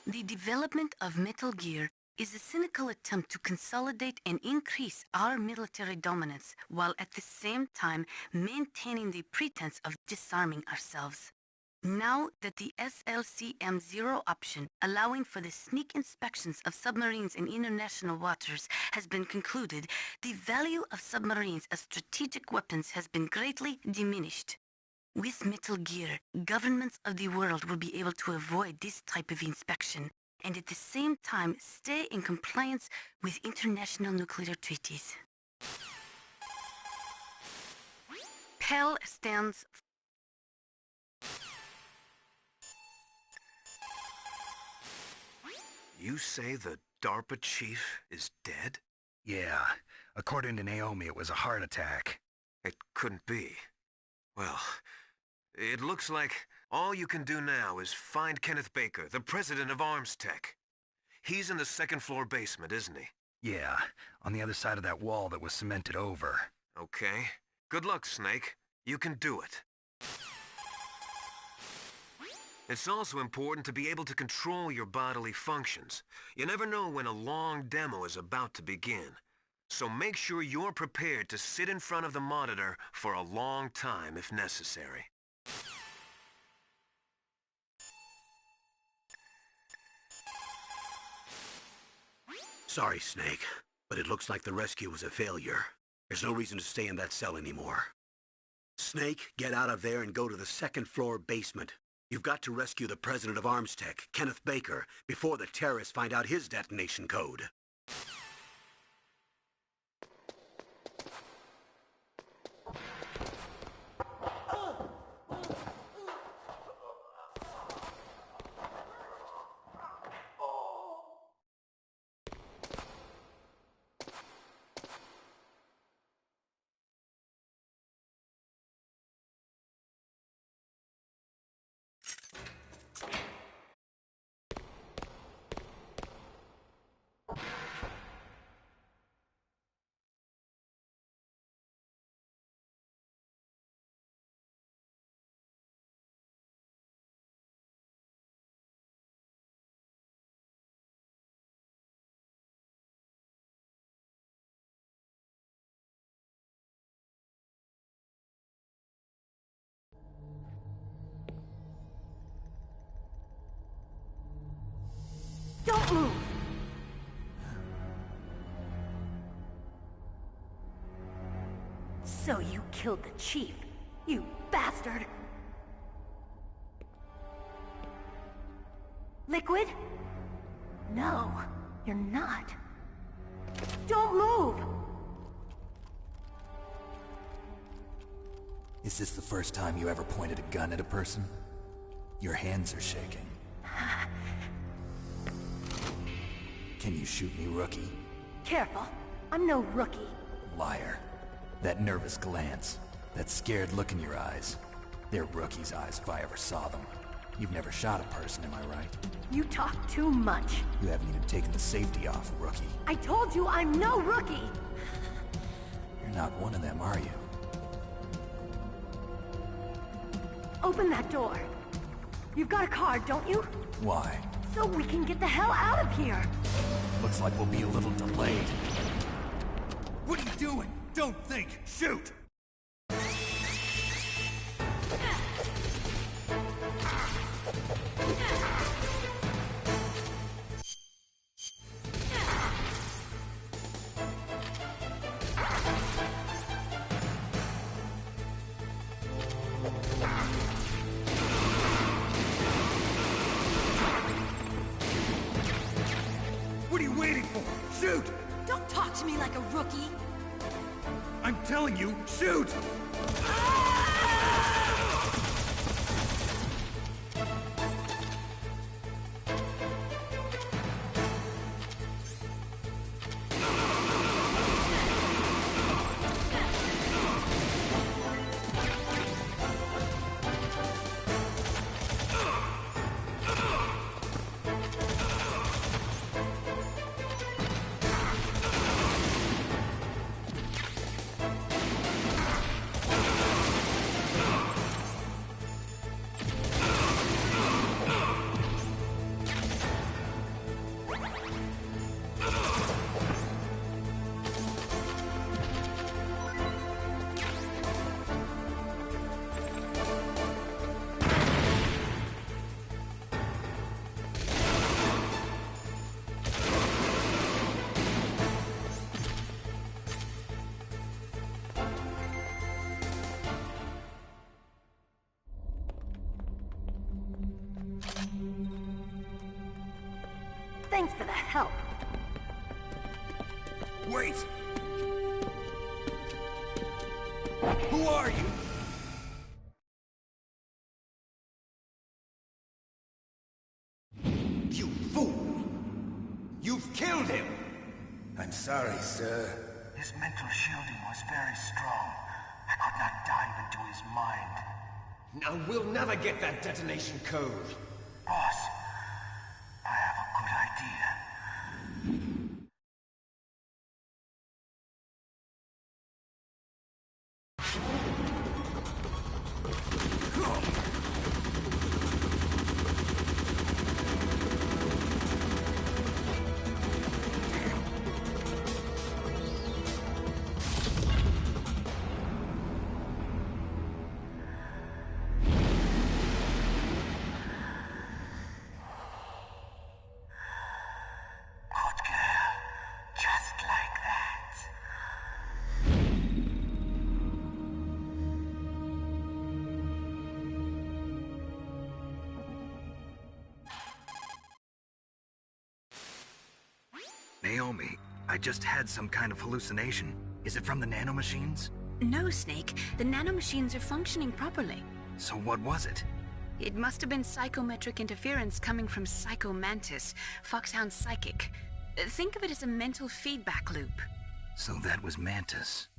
The development of Metal Gear is a cynical attempt to consolidate and increase our military dominance while at the same time maintaining the pretense of disarming ourselves. Now that the SLCM-0 option, allowing for the sneak inspections of submarines in international waters, has been concluded, the value of submarines as strategic weapons has been greatly diminished. With Metal Gear, governments of the world will be able to avoid this type of inspection, and at the same time stay in compliance with international nuclear treaties. PEL stands You say the DARPA chief is dead? Yeah. According to Naomi, it was a heart attack. It couldn't be. Well, it looks like all you can do now is find Kenneth Baker, the president of Arms Tech. He's in the second-floor basement, isn't he? Yeah, on the other side of that wall that was cemented over. Okay. Good luck, Snake. You can do it. It's also important to be able to control your bodily functions. You never know when a long demo is about to begin. So make sure you're prepared to sit in front of the monitor for a long time if necessary. Sorry, Snake, but it looks like the rescue was a failure. There's no reason to stay in that cell anymore. Snake, get out of there and go to the second-floor basement. You've got to rescue the president of Arms Tech, Kenneth Baker, before the terrorists find out his detonation code. Don't move! So you killed the chief, you bastard! Liquid? No, you're not. Don't move! Is this the first time you ever pointed a gun at a person? Your hands are shaking. Can you shoot me, rookie? Careful, I'm no rookie. Liar. That nervous glance, that scared look in your eyes. They're rookie's eyes if I ever saw them. You've never shot a person, am I right? You talk too much. You haven't even taken the safety off, rookie. I told you I'm no rookie! You're not one of them, are you? Open that door. You've got a card, don't you? Why? So we can get the hell out of here! Looks like we'll be a little delayed. What are you doing? Don't think! Shoot! What are you waiting for? Shoot! Don't talk to me like a rookie. I'm telling you, shoot! Thanks for the help. Wait! Who are you? You fool! You've killed him! I'm sorry, sir. His mental shielding was very strong. I could not dive into his mind. Now we'll never get that detonation code. Boss, I have a good idea. Good girl. Just like that. Naomi, I just had some kind of hallucination. Is it from the nanomachines? No, Snake. The nanomachines are functioning properly. So what was it? It must have been psychometric interference coming from Psycho Mantis, Foxhound's psychic. Think of it as a mental feedback loop. So that was Mantis.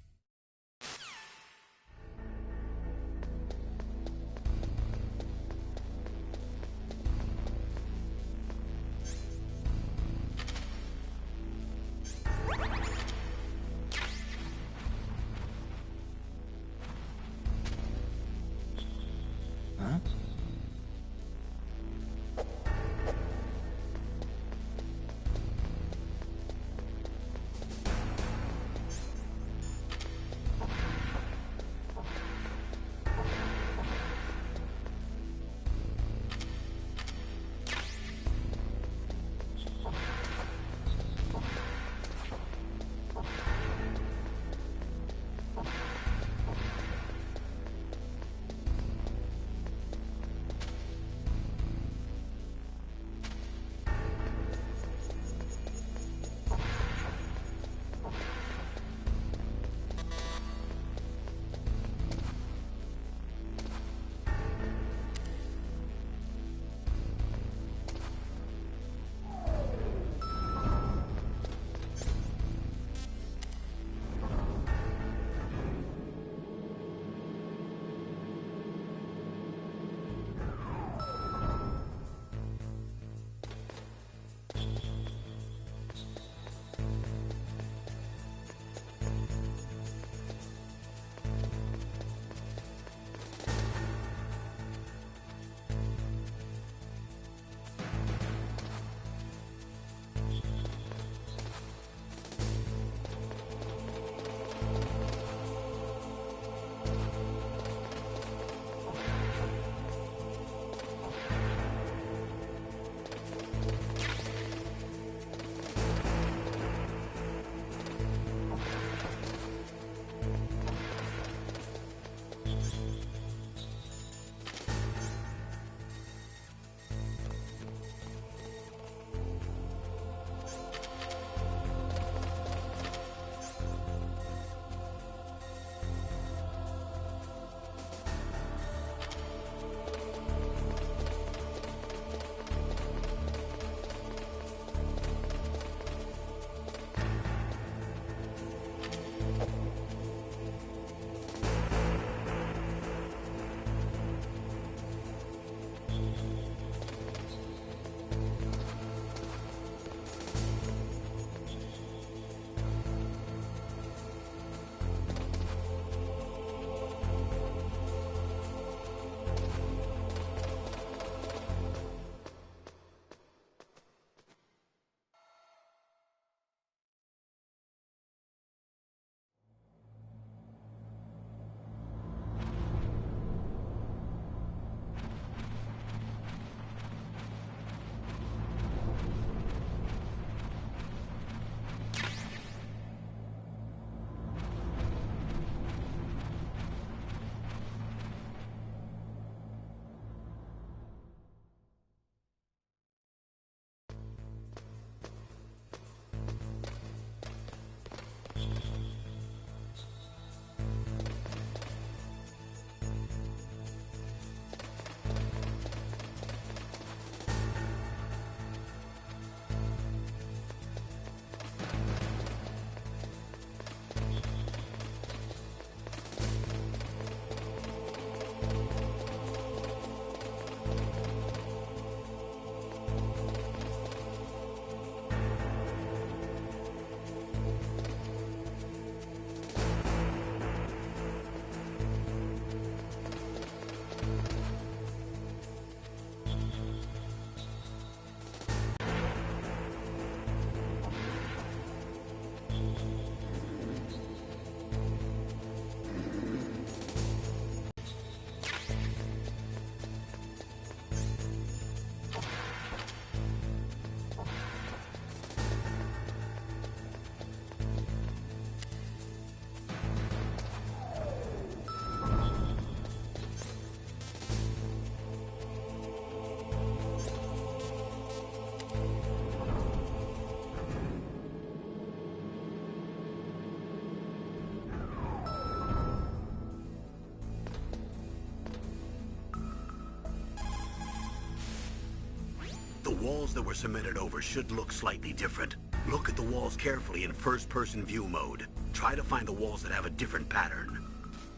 that were cemented over should look slightly different. Look at the walls carefully in first-person view mode. Try to find the walls that have a different pattern.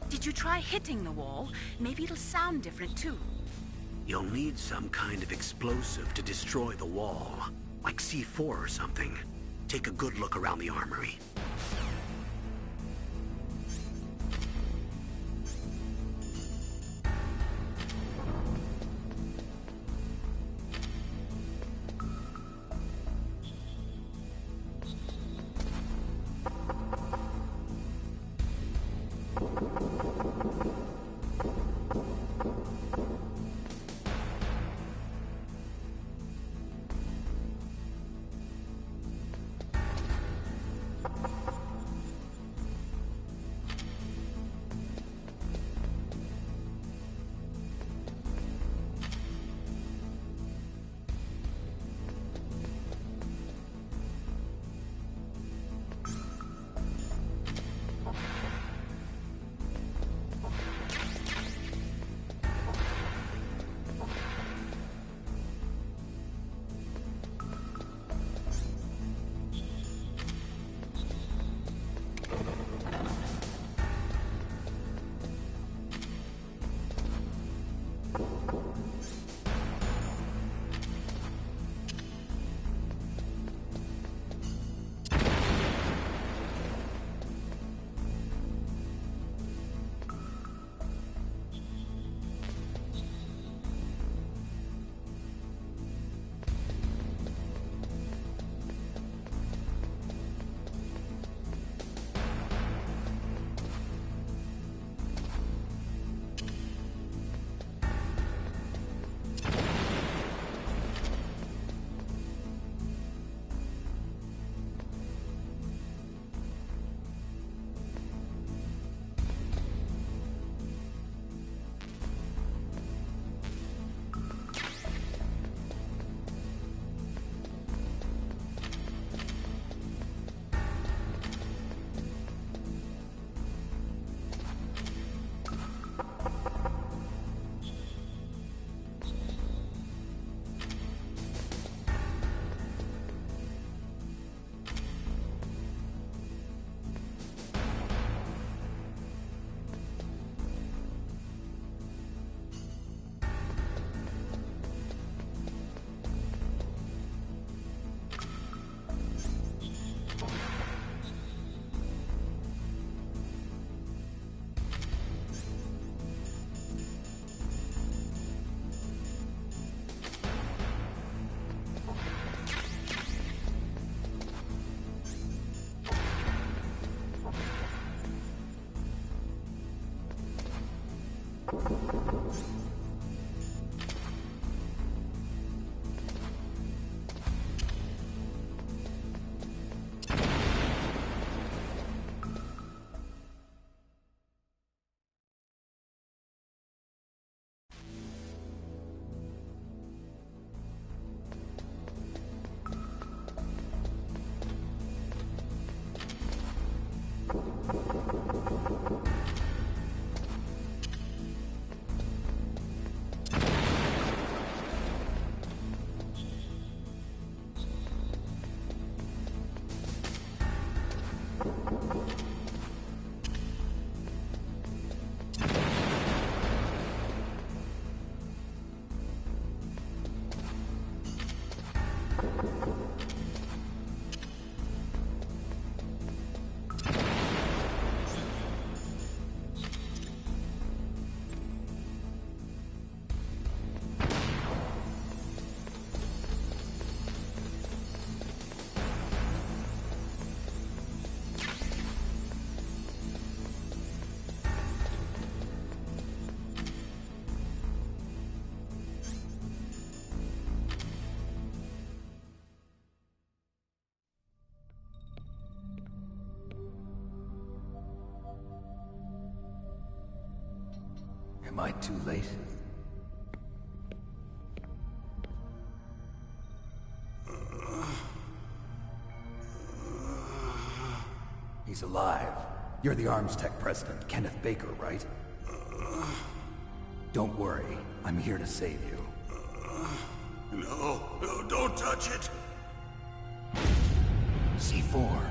Did you try hitting the wall? Maybe it'll sound different too. You'll need some kind of explosive to destroy the wall, like C4 or something. Take a good look around the armory. Am I too late? He's alive. You're the Arms Tech president, Kenneth Baker, right? Don't worry. I'm here to save you. No, no, don't touch it! C4.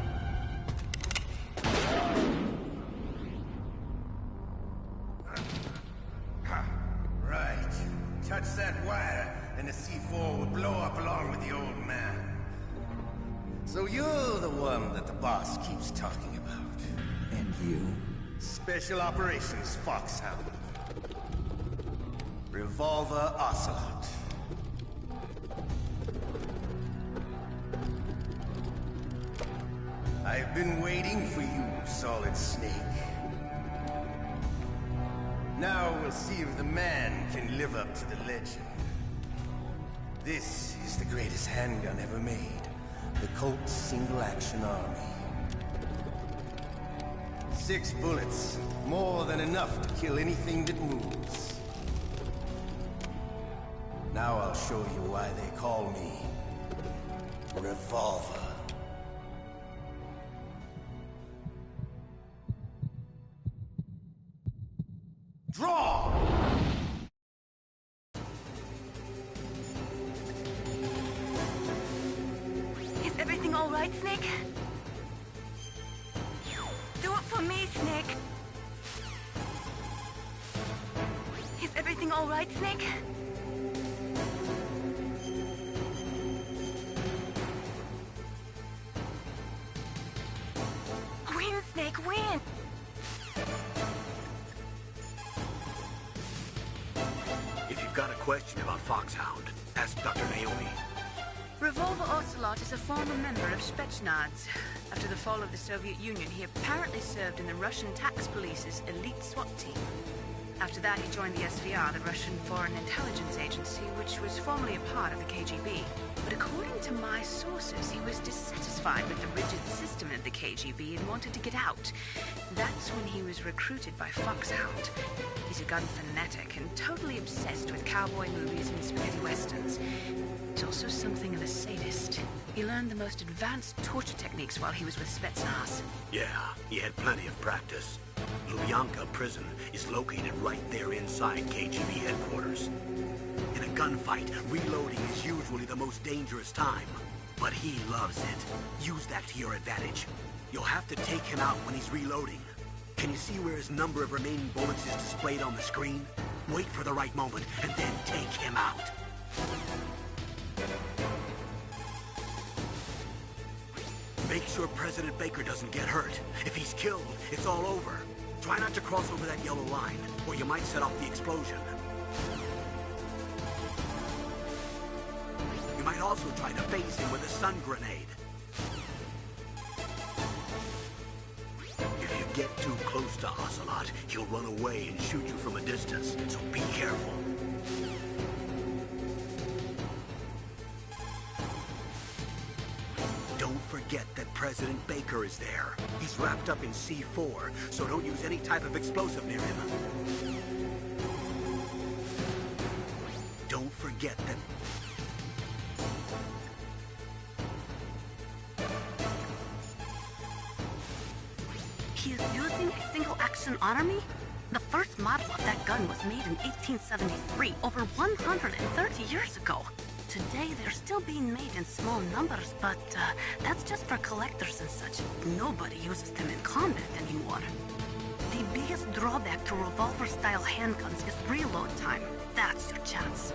Right. Touch that wire, and the C4 will blow up along with the old man. So you're the one that the boss keeps talking about. And you? Special Operations Foxhound. Revolver Ocelot. I've been waiting for you, Solid Snake. Now we'll see if the man can live up to the legend. This is the greatest handgun ever made. The Colt Single Action Army. 6 bullets, more than enough to kill anything that moves. Now I'll show you why they call me Revolver. Draw! Is everything all right, Snake? Do it for me, Snake. Is everything all right, Snake? Win, Snake, win! If you've got a question about Foxhound, ask Dr. Naomi. Revolver Ocelot is a former member of Spetsnaz. After the fall of the Soviet Union, he apparently served in the Russian tax police's elite SWAT team. After that, he joined the SVR, the Russian Foreign Intelligence Agency, which was formerly a part of the KGB. But according to my sources, he was dissatisfied with the rigid system of the KGB and wanted to get out. That's when he was recruited by Foxhound. He's a gun fanatic and totally obsessed with cowboy movies and spaghetti westerns. He's also something of a sadist. He learned the most advanced torture techniques while he was with Spetsnaz. Yeah, he had plenty of practice. Lubyanka prison is located right there inside KGB headquarters. In a gunfight, reloading is usually the most dangerous time. But he loves it. Use that to your advantage. You'll have to take him out when he's reloading. Can you see where his number of remaining bullets is displayed on the screen? Wait for the right moment, and then take him out. Make sure President Baker doesn't get hurt. If he's killed, it's all over. Try not to cross over that yellow line, or you might set off the explosion. You might also try to phase him with a stun grenade. If you get too close to Ocelot, he'll run away and shoot you from a distance, so be careful. Don't forget that President Baker is there. He's wrapped up in C4, so don't use any type of explosive near him. Don't forget that... He is using a single-action army? The first model of that gun was made in 1873, over 130 years ago. Today, they're still being made in small numbers, but that's just for collectors and such. Nobody uses them in combat anymore. The biggest drawback to revolver-style handguns is reload time. That's your chance.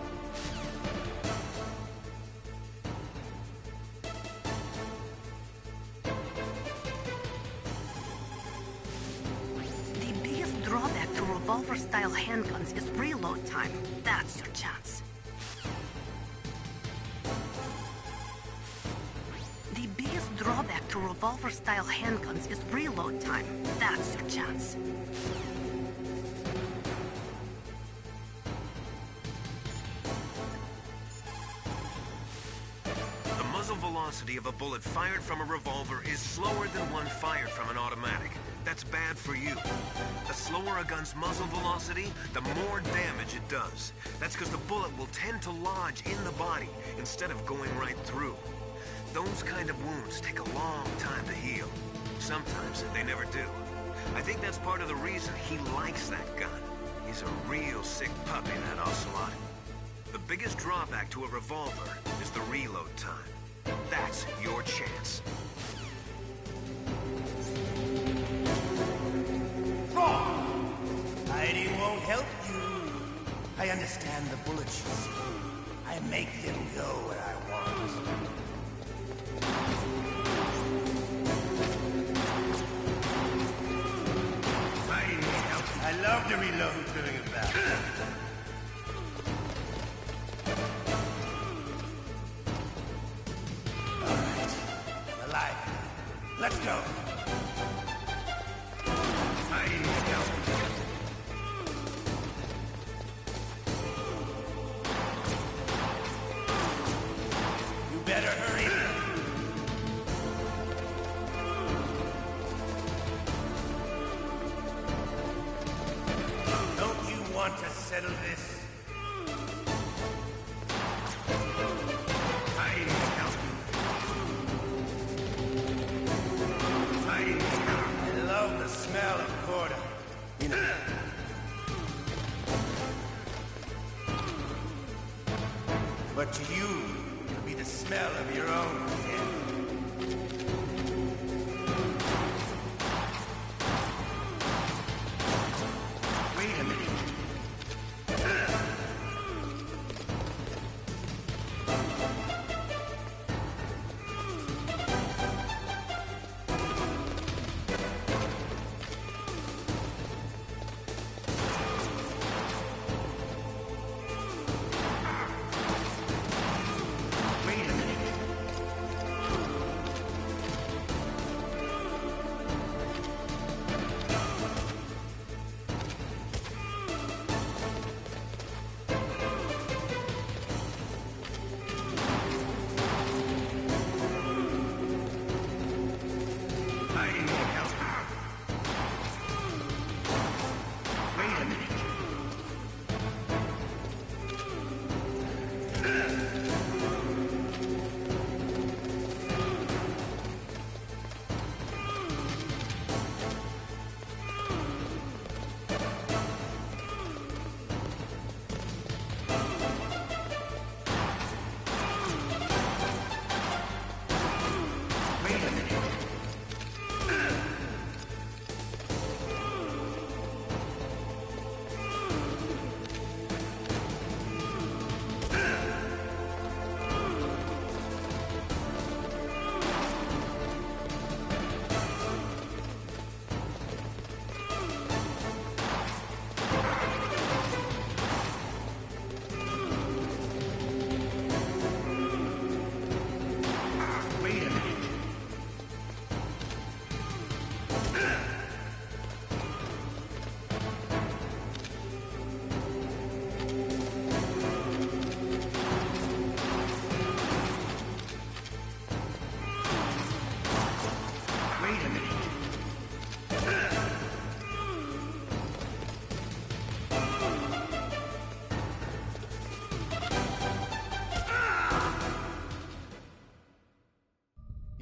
The biggest drawback to revolver-style handguns is reload time. That's your chance. The biggest drawback to revolver-style handguns is reload time. That's your chance. The muzzle velocity of a bullet fired from a revolver is slower than one fired from an automatic. That's bad for you. The slower a gun's muzzle velocity, the more damage it does. That's because the bullet will tend to lodge in the body instead of going right through. Those kind of wounds take a long time to heal. Sometimes they never do. I think that's part of the reason he likes that gun. He's a real sick puppy, that Ocelot. The biggest drawback to a revolver is the reload time. That's your chance. Wrong! Hiding won't help you. I understand the bullets you see. I make them go where I want. I love to reload during a battle. Alright. I'm alive. Let's go. I need help. You better hurry. Want to settle this? I need help. I need help. I love the smell of quarter. You know. But to you, it'll be the smell of your own skin. Wait a minute.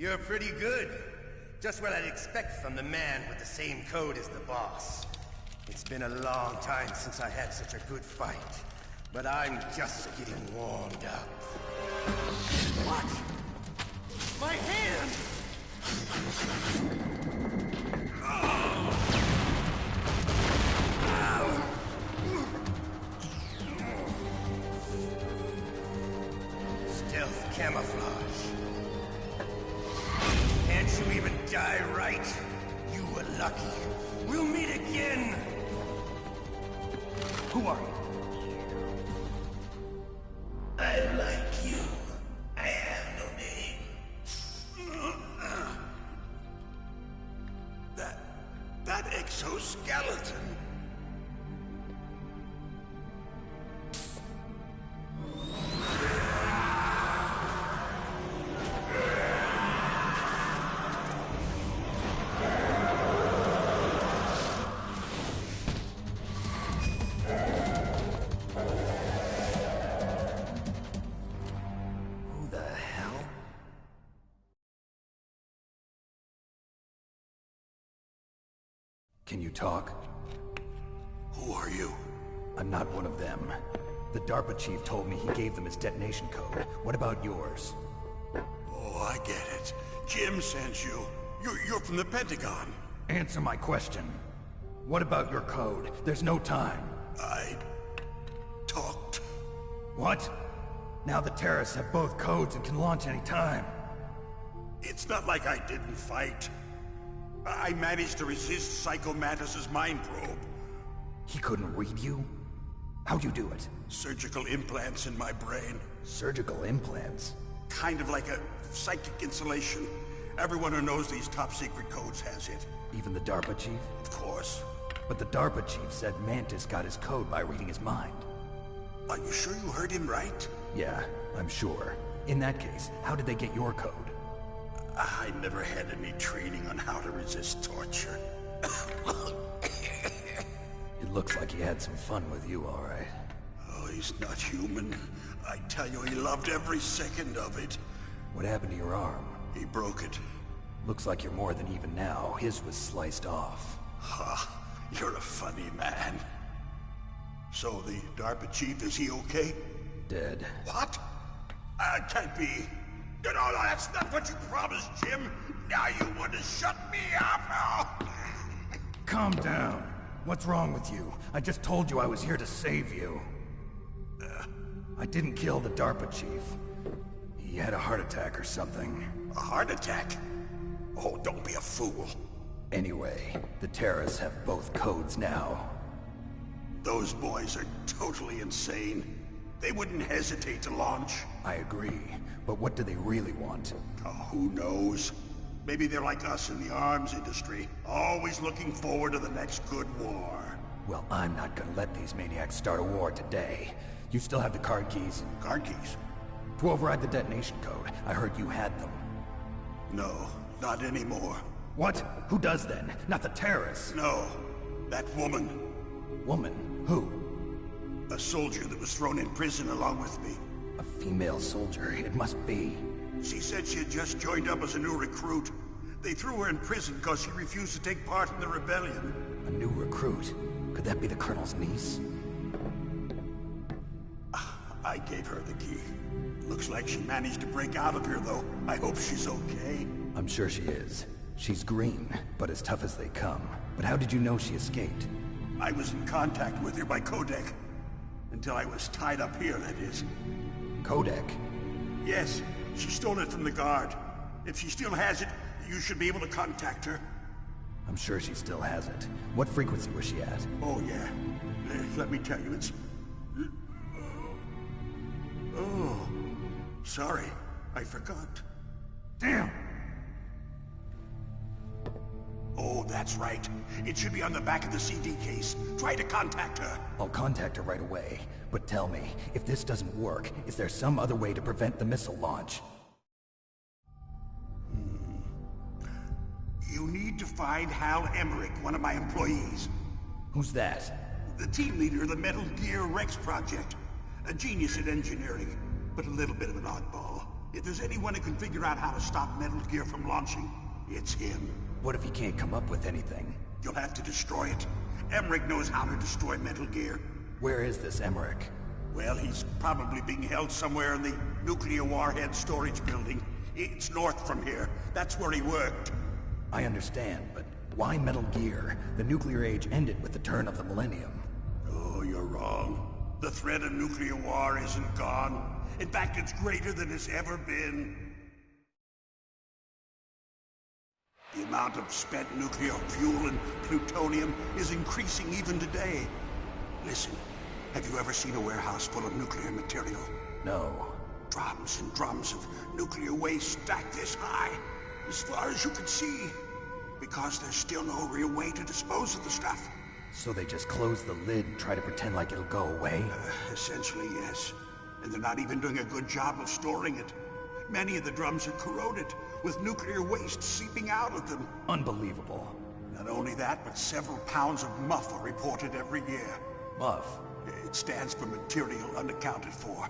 You're pretty good. Just what I'd expect from the man with the same code as the boss. It's been a long time since I had such a good fight, but I'm just getting warmed up. What? My hand! Stealth camouflage. Can't you even die right? You were lucky. We'll meet again! Who are you? I like you. I have no name. That exoskeleton. Can you talk? Who are you? I'm not one of them. The DARPA chief told me he gave them his detonation code. What about yours? Oh, I get it. Jim sent you. You're from the Pentagon. Answer my question. What about your code? There's no time. I talked. What? Now the terrorists have both codes and can launch any time. It's not like I didn't fight. I managed to resist Psycho Mantis's mind probe. He couldn't read you? How'd you do it? Surgical implants in my brain. Surgical implants? Kind of like a psychic insulation. Everyone who knows these top secret codes has it. Even the DARPA chief? Of course. But the DARPA chief said Mantis got his code by reading his mind. Are you sure you heard him right? Yeah, I'm sure. In that case, how did they get your code? I never had any training on how to resist torture. It looks like he had some fun with you, all right. Oh, he's not human. I tell you, he loved every second of it. What happened to your arm? He broke it. Looks like you're more than even now. His was sliced off. Ha! You're a funny man. So the DARPA chief, is he okay? Dead. What? Can't be. No, that's not what you promised, Jim. Now you want to shut me up? Calm down. What's wrong with you? I just told you I was here to save you. I didn't kill the DARPA chief. He had a heart attack or something. A heart attack? Oh, don't be a fool. Anyway, the terrorists have both codes now. Those boys are totally insane. They wouldn't hesitate to launch. I agree, but what do they really want? Oh, who knows? Maybe they're like us in the arms industry, always looking forward to the next good war. Well, I'm not gonna let these maniacs start a war today. You still have the card keys? Card keys? To override the detonation code. I heard you had them. No, not anymore. What? Who does then? Not the terrorists? No, that woman. Woman? Who? A soldier that was thrown in prison along with me. A female soldier, it must be. She said she had just joined up as a new recruit. They threw her in prison because she refused to take part in the rebellion. A new recruit? Could that be the Colonel's niece? I gave her the key. Looks like she managed to break out of here, though. I hope she's okay. I'm sure she is. She's green, but as tough as they come. But how did you know she escaped? I was in contact with her by codec. Until I was tied up here, that is. Codec? Yes, she stole it from the guard. If she still has it, you should be able to contact her. I'm sure she still has it. What frequency was she at? Oh, yeah. Let me tell you, it's... Oh, sorry. I forgot. Damn! Oh, that's right. It should be on the back of the CD case. Try to contact her. I'll contact her right away. But tell me, if this doesn't work, is there some other way to prevent the missile launch? You need to find Hal Emmerich, one of my employees. Who's that? The team leader of the Metal Gear Rex project. A genius at engineering, but a little bit of an oddball. If there's anyone who can figure out how to stop Metal Gear from launching, it's him. What if he can't come up with anything? You'll have to destroy it. Emmerich knows how to destroy Metal Gear. Where is this Emmerich? Well, he's probably being held somewhere in the nuclear warhead storage building. It's north from here. That's where he worked. I understand, but why Metal Gear? The nuclear age ended with the turn of the millennium. Oh, you're wrong. The threat of nuclear war isn't gone. In fact, it's greater than it's ever been. The amount of spent nuclear fuel and plutonium is increasing even today. Listen, have you ever seen a warehouse full of nuclear material? No. Drums and drums of nuclear waste stacked this high, as far as you can see. Because there's still no real way to dispose of the stuff. So they just close the lid and try to pretend like it'll go away? Essentially, yes. And they're not even doing a good job of storing it. Many of the drums are corroded, with nuclear waste seeping out of them. Unbelievable. Not only that, but several pounds of MUF are reported every year. MUF? It stands for material unaccounted for.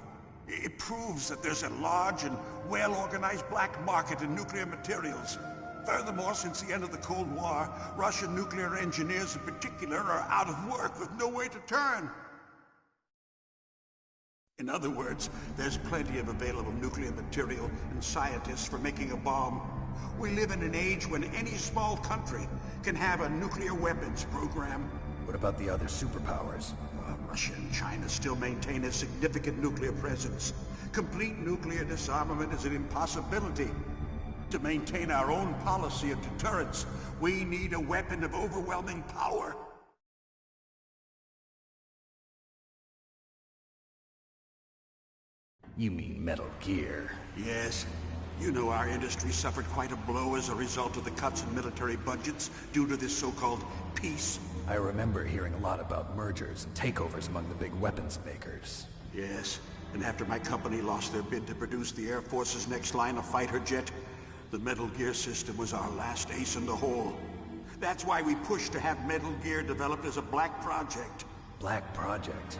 It proves that there's a large and well-organized black market in nuclear materials. Furthermore, since the end of the Cold War, Russian nuclear engineers in particular are out of work with no way to turn. In other words, there's plenty of available nuclear material and scientists for making a bomb. We live in an age when any small country can have a nuclear weapons program. What about the other superpowers? Russia and China still maintain a significant nuclear presence. Complete nuclear disarmament is an impossibility. To maintain our own policy of deterrence, we need a weapon of overwhelming power. You mean Metal Gear? Yes. You know our industry suffered quite a blow as a result of the cuts in military budgets due to this so-called peace. I remember hearing a lot about mergers and takeovers among the big weapons makers. Yes, and after my company lost their bid to produce the Air Force's next line of fighter jet, the Metal Gear system was our last ace in the hole. That's why we pushed to have Metal Gear developed as a black project. Black project?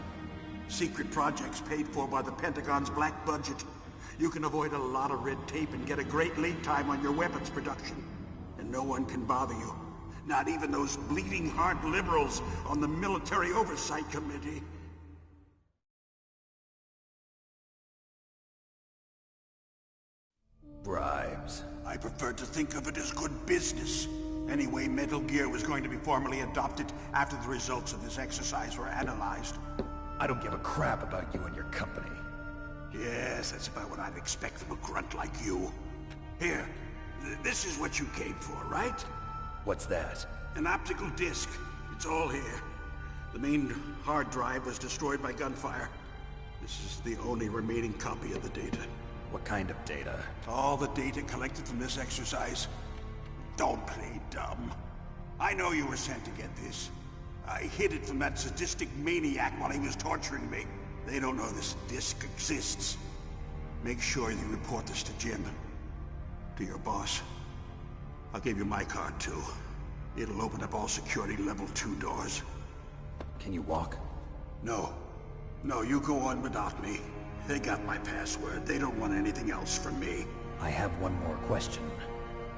Secret projects paid for by the Pentagon's black budget. You can avoid a lot of red tape and get a great lead time on your weapons production. And no one can bother you. Not even those bleeding heart liberals on the Military Oversight Committee. Bribes. I prefer to think of it as good business. Anyway, Metal Gear was going to be formally adopted after the results of this exercise were analyzed. I don't give a crap about you and your company. Yes, that's about what I'd expect from a grunt like you. Here, this is what you came for, right? What's that? An optical disc. It's all here. The main hard drive was destroyed by gunfire. This is the only remaining copy of the data. What kind of data? All the data collected from this exercise. Don't play dumb. I know you were sent to get this. I hid it from that sadistic maniac while he was torturing me. They don't know this disc exists. Make sure you report this to Jim. To your boss. I'll give you my card too. It'll open up all security level 2 doors. Can you walk? No. No, you go on without me. They got my password. They don't want anything else from me. I have one more question.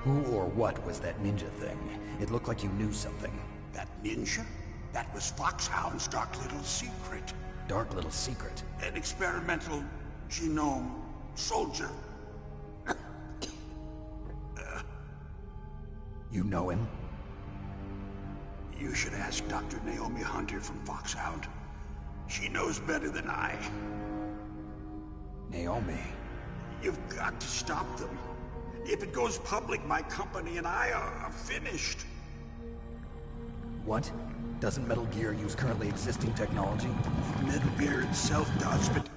Who or what was that ninja thing? It looked like you knew something. That ninja? That was Foxhound's dark little secret. Dark little secret? An experimental genome soldier. You know him? You should ask Dr. Naomi Hunter from Foxhound. She knows better than I. Naomi? You've got to stop them. If it goes public, my company and I are finished. What? Doesn't Metal Gear use currently existing technology? Metal Gear itself does, but...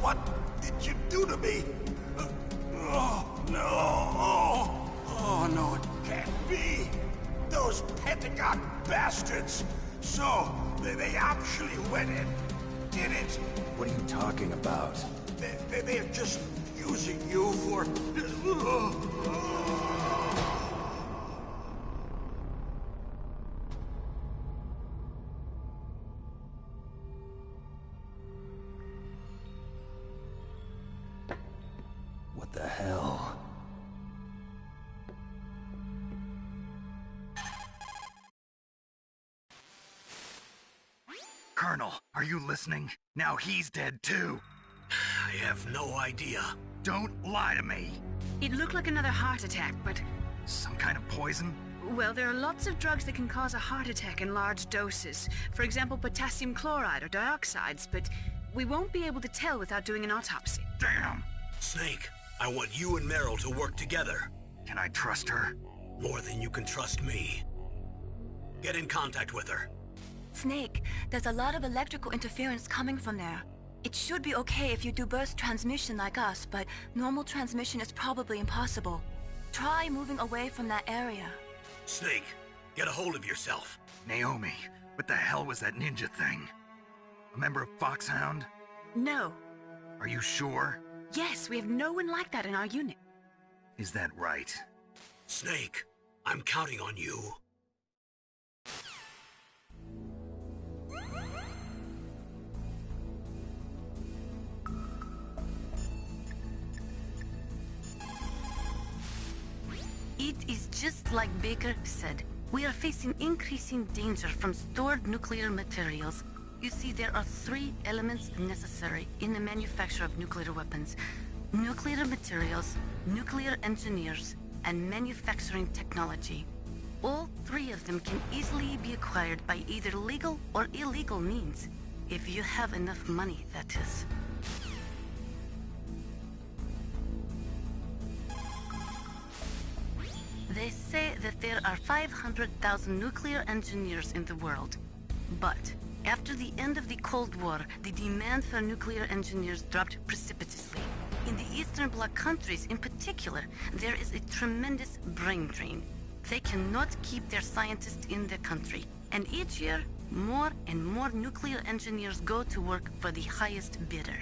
What did you do to me? Oh, no. Oh, no, it can't be. Those Pentagon bastards. So, they actually went and did it. What are you talking about? They're just using you for... What the hell? Colonel, are you listening? Now he's dead too. I have no idea. Don't lie to me. It looked like another heart attack, but... Some kind of poison? Well, there are lots of drugs that can cause a heart attack in large doses. For example, potassium chloride or dioxides, but we won't be able to tell without doing an autopsy. Damn! Snake, I want you and Meryl to work together. Can I trust her? More than you can trust me. Get in contact with her. Snake, there's a lot of electrical interference coming from there. It should be okay if you do burst transmission like us, but normal transmission is probably impossible. Try moving away from that area. Snake, get a hold of yourself. Naomi, what the hell was that ninja thing? A member of Foxhound? No. Are you sure? Yes, we have no one like that in our unit. Is that right? Snake, I'm counting on you. It is just like Baker said. We are facing increasing danger from stored nuclear materials, You see, there are three elements necessary in the manufacture of nuclear weapons: nuclear materials, nuclear engineers, and manufacturing technology. All three of them can easily be acquired by either legal or illegal means, if you have enough money, that is. They say that there are 500,000 nuclear engineers in the world. But after the end of the Cold War, the demand for nuclear engineers dropped precipitously. In the Eastern Bloc countries in particular, there is a tremendous brain drain. They cannot keep their scientists in the country. And each year, more and more nuclear engineers go to work for the highest bidder.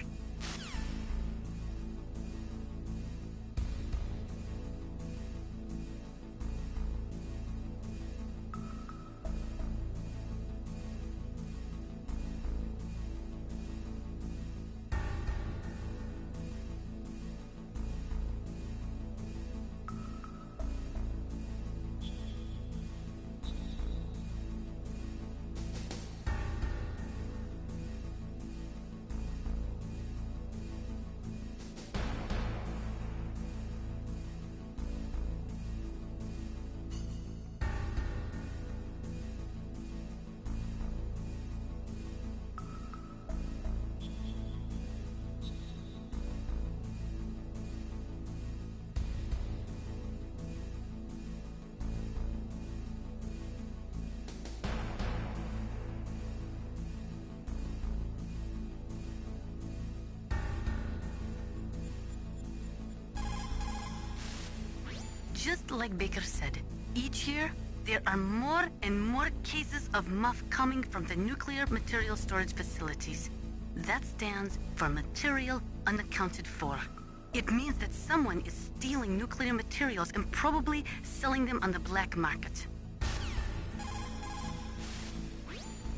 Just like Baker said, each year there are more and more cases of muff coming from the nuclear material storage facilities. That stands for material unaccounted for. It means that someone is stealing nuclear materials and probably selling them on the black market.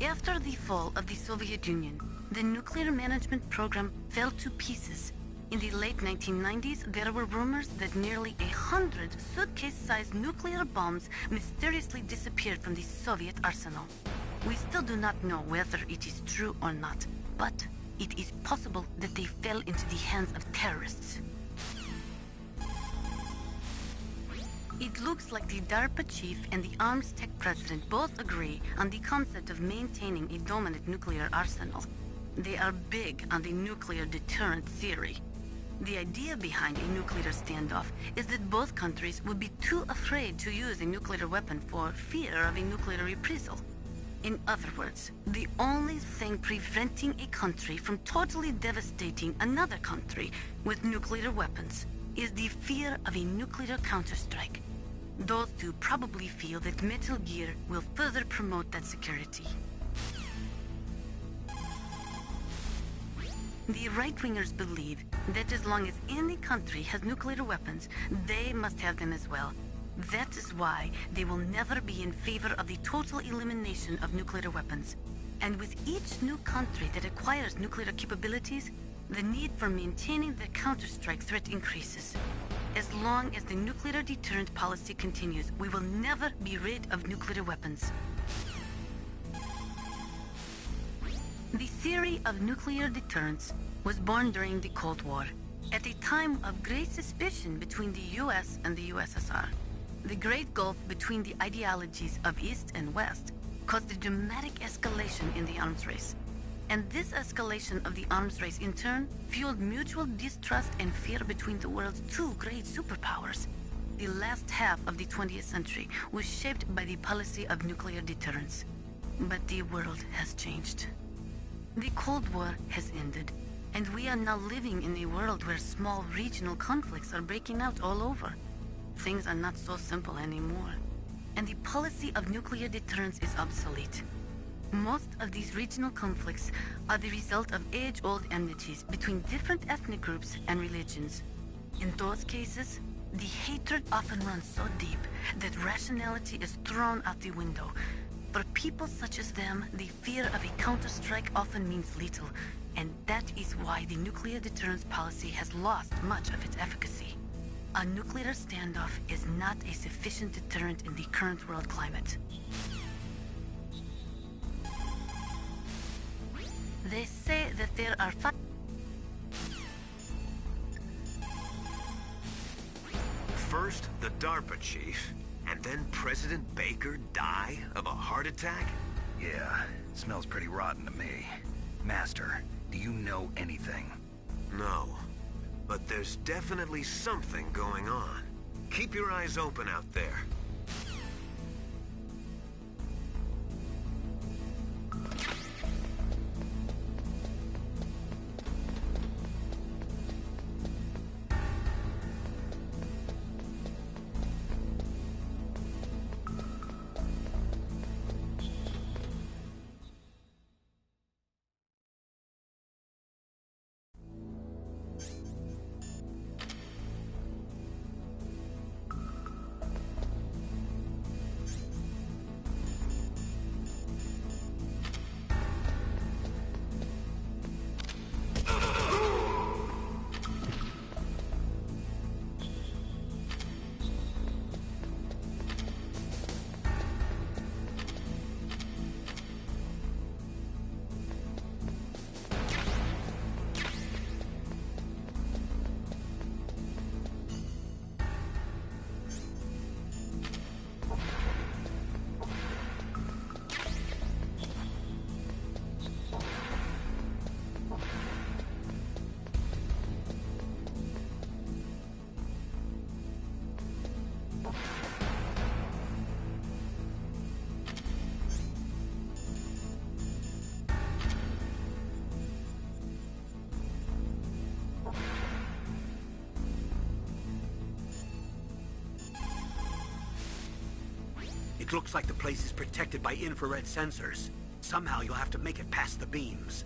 After the fall of the Soviet Union, the nuclear management program fell to pieces. In the late 1990s, there were rumors that nearly 100 suitcase-sized nuclear bombs mysteriously disappeared from the Soviet arsenal. We still do not know whether it is true or not, but it is possible that they fell into the hands of terrorists. It looks like the DARPA chief and the arms tech president both agree on the concept of maintaining a dominant nuclear arsenal. They are big on the nuclear deterrent theory. The idea behind a nuclear standoff is that both countries would be too afraid to use a nuclear weapon for fear of a nuclear reprisal. In other words, the only thing preventing a country from totally devastating another country with nuclear weapons is the fear of a nuclear counterstrike. Those two probably feel that Metal Gear will further promote that security. The right-wingers believe that as long as any country has nuclear weapons, they must have them as well. That is why they will never be in favor of the total elimination of nuclear weapons. And with each new country that acquires nuclear capabilities, the need for maintaining the counterstrike threat increases. As long as the nuclear deterrent policy continues, we will never be rid of nuclear weapons. The theory of nuclear deterrence was born during the Cold War, at a time of great suspicion between the US and the USSR. The great gulf between the ideologies of East and West caused a dramatic escalation in the arms race. And this escalation of the arms race in turn fueled mutual distrust and fear between the world's two great superpowers. The last half of the 20th century was shaped by the policy of nuclear deterrence. But the world has changed. The Cold War has ended, and we are now living in a world where small regional conflicts are breaking out all over. Things are not so simple anymore, and the policy of nuclear deterrence is obsolete. Most of these regional conflicts are the result of age-old enmities between different ethnic groups and religions. In those cases, the hatred often runs so deep that rationality is thrown out the window. For people such as them, the fear of a counterstrike often means little, and that is why the nuclear deterrence policy has lost much of its efficacy. A nuclear standoff is not a sufficient deterrent in the current world climate. Gear are First, the DARPA chief, and then President Baker die of a heart attack? Yeah, smells pretty rotten to me. Master, do you know anything? No, but there's definitely something going on. Keep your eyes open out there. It looks like the place is protected by infrared sensors. Somehow you'll have to make it past the beams.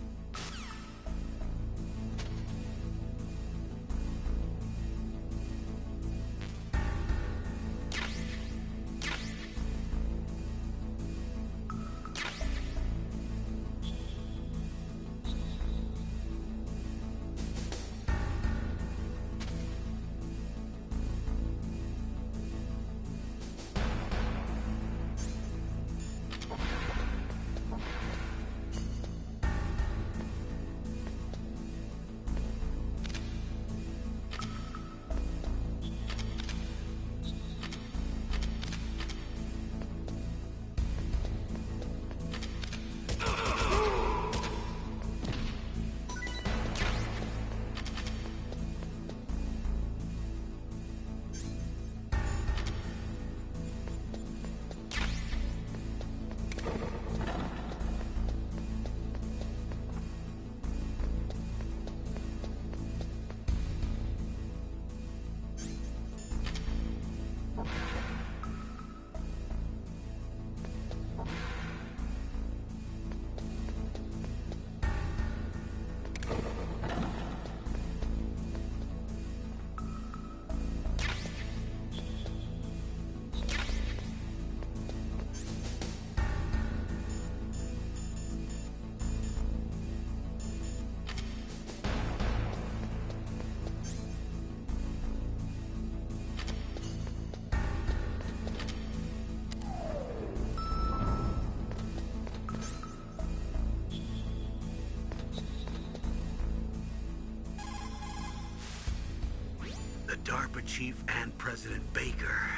DARPA chief and President Baker.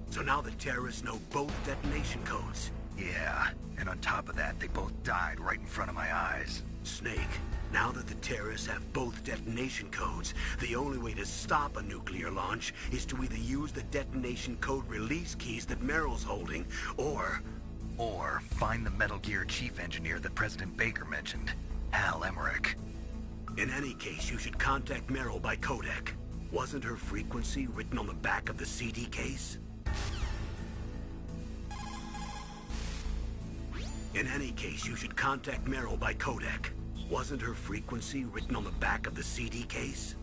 So now the terrorists know both detonation codes. Yeah, and on top of that, they both died right in front of my eyes. Snake, now that the terrorists have both detonation codes, the only way to stop a nuclear launch is to either use the detonation code release keys that Meryl's holding, or find the Metal Gear chief engineer that President Baker mentioned, Hal Emmerich. In any case, you should contact Meryl by codec. Wasn't her frequency written on the back of the CD case? In any case, you should contact Meryl by codec. Wasn't her frequency written on the back of the CD case?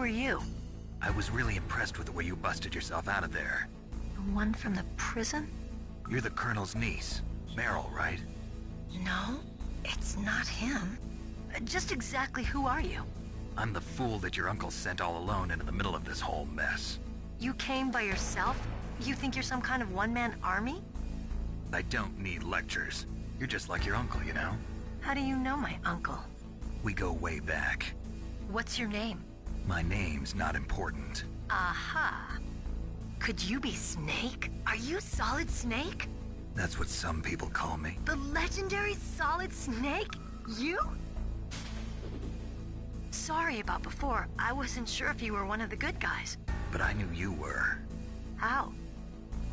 are you? I was really impressed with the way you busted yourself out of there. The one from the prison? You're the Colonel's niece, Meryl, right? No, it's not him. Just exactly who are you? I'm the fool that your uncle sent all alone into the middle of this whole mess. You came by yourself? You think you're some kind of one-man army? I don't need lectures. You're just like your uncle, you know? How do you know my uncle? We go way back. What's your name? My name's not important. Aha. Could you be Snake? Are you Solid Snake? That's what some people call me. The legendary Solid Snake? You? Sorry about before. I wasn't sure if you were one of the good guys. But I knew you were. How?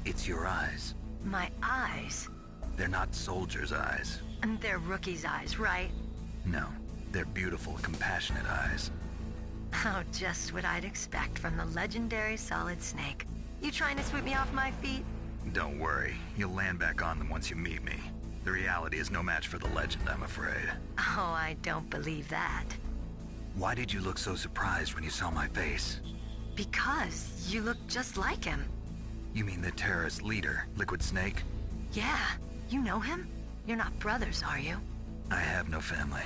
It's your eyes. My eyes? They're not soldiers' eyes. And they're rookies' eyes, right? No, they're beautiful, compassionate eyes. Oh, just what I'd expect from the legendary Solid Snake. You trying to sweep me off my feet? Don't worry, you'll land back on them once you meet me. The reality is no match for the legend, I'm afraid. Oh, I don't believe that. Why did you look so surprised when you saw my face? Because you look just like him. You mean the terrorist leader, Liquid Snake? Yeah, you know him? You're not brothers, are you? I have no family.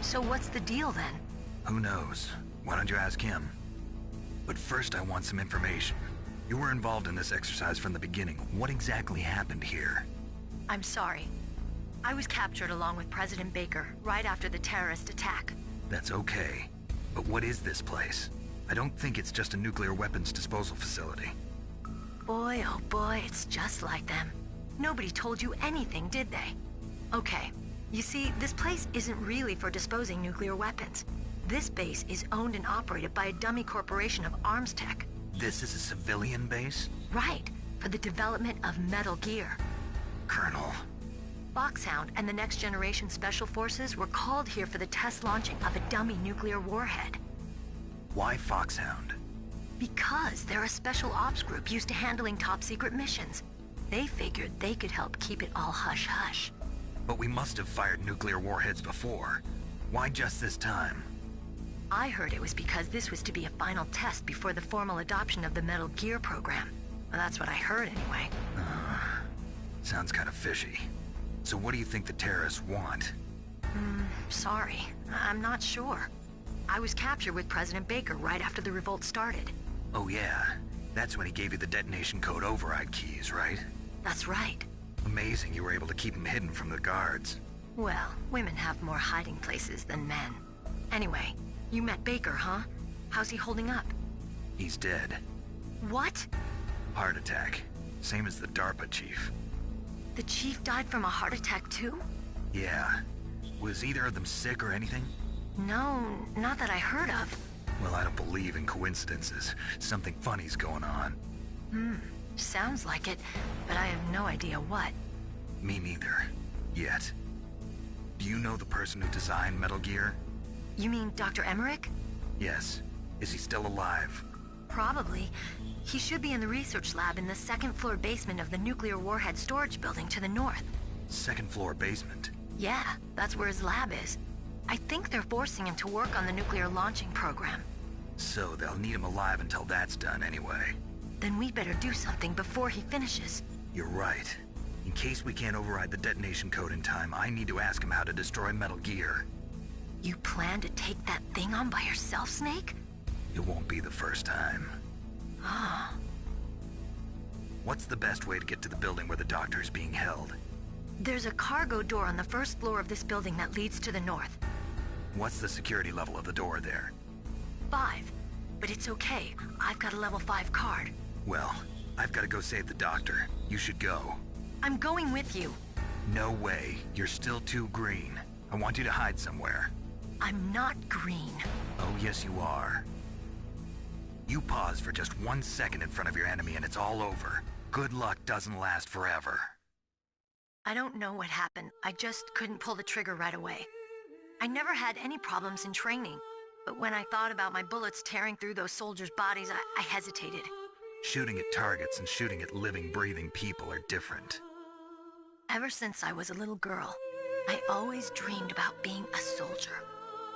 So what's the deal then? Who knows? Why don't you ask him? But first I want some information. You were involved in this exercise from the beginning. What exactly happened here? I'm sorry. I was captured along with President Baker right after the terrorist attack. That's okay. But what is this place? I don't think it's just a nuclear weapons disposal facility. Boy, oh boy, it's just like them. Nobody told you anything, did they? Okay, you see, this place isn't really for disposing nuclear weapons. This base is owned and operated by a dummy corporation of arms tech. This is a civilian base? Right, for the development of Metal Gear. Colonel. Foxhound and the Next Generation Special Forces were called here for the test launching of a dummy nuclear warhead. Why Foxhound? Because they're a special ops group used to handling top-secret missions. They figured they could help keep it all hush-hush. But we must have fired nuclear warheads before. Why just this time? I heard it was because this was to be a final test before the formal adoption of the Metal Gear program. Well, that's what I heard anyway. Sounds kind of fishy. So what do you think the terrorists want? Sorry. I'm not sure. I was captured with President Baker right after the revolt started. Oh yeah, that's when he gave you the detonation code override keys, right? That's right. Amazing you were able to keep him hidden from the guards. Well, women have more hiding places than men. Anyway, you met Baker, huh? How's he holding up? He's dead. What? Heart attack. Same as the DARPA chief. The chief died from a heart attack too? Yeah. Was either of them sick or anything? No, not that I heard of. Well, I don't believe in coincidences. Something funny's going on. Sounds like it, but I have no idea what. Me neither. Yet. Do you know the person who designed Metal Gear? You mean Dr. Emmerich? Yes. Is he still alive? Probably. He should be in the research lab in the second-floor basement of the nuclear warhead storage building to the north. Second floor basement? Yeah, that's where his lab is. I think they're forcing him to work on the nuclear launching program. So they'll need him alive until that's done anyway. Then we better do something before he finishes. You're right. In case we can't override the detonation code in time, I need to ask him how to destroy Metal Gear. You plan to take that thing on by yourself, Snake? It won't be the first time. Ah. What's the best way to get to the building where the doctor's being held? There's a cargo door on the first floor of this building that leads to the north. What's the security level of the door there? 5. But it's okay. I've got a level 5 card. Well, I've got to go save the doctor. You should go. I'm going with you. No way. You're still too green. I want you to hide somewhere. I'm not green. Oh, yes you are. You pause for just 1 second in front of your enemy and it's all over. Good luck doesn't last forever. I don't know what happened. I just couldn't pull the trigger right away. I never had any problems in training. But when I thought about my bullets tearing through those soldiers' bodies, I hesitated. Shooting at targets and shooting at living, breathing people are different. Ever since I was a little girl, I always dreamed about being a soldier.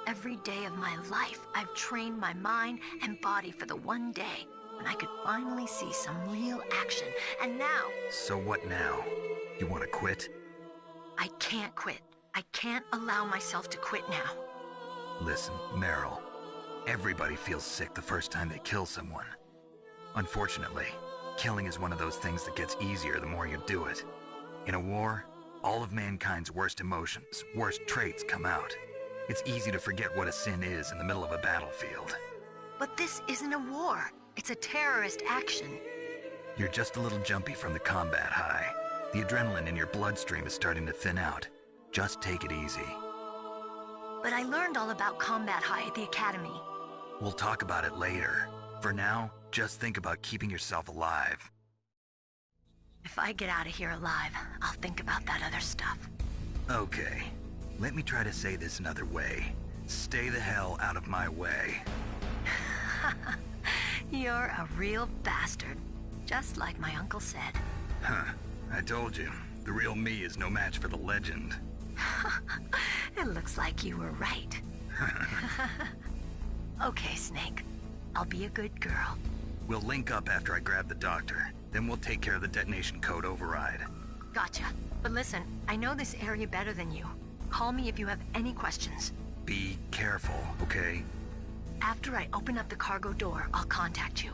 Every day of my life, I've trained my mind and body for the one day when I could finally see some real action. And now... So what now? You want to quit? I can't quit. I can't allow myself to quit now. Listen, Meryl. Everybody feels sick the first time they kill someone. Unfortunately, killing is one of those things that gets easier the more you do it. In a war, all of mankind's worst emotions, worst traits come out. It's easy to forget what a sin is in the middle of a battlefield. But this isn't a war. It's a terrorist action. You're just a little jumpy from the combat high. The adrenaline in your bloodstream is starting to thin out. Just take it easy. But I learned all about combat high at the academy. We'll talk about it later. For now, just think about keeping yourself alive. If I get out of here alive, I'll think about that other stuff. Okay. Let me try to say this another way. Stay the hell out of my way. You're a real bastard. Just like my uncle said. Huh. I told you. The real me is no match for the legend. It looks like you were right. Okay, Snake. I'll be a good girl. We'll link up after I grab the doctor. Then we'll take care of the detonation code override. Gotcha. But listen, I know this area better than you. Call me if you have any questions. Be careful, okay? After I open up the cargo door, I'll contact you.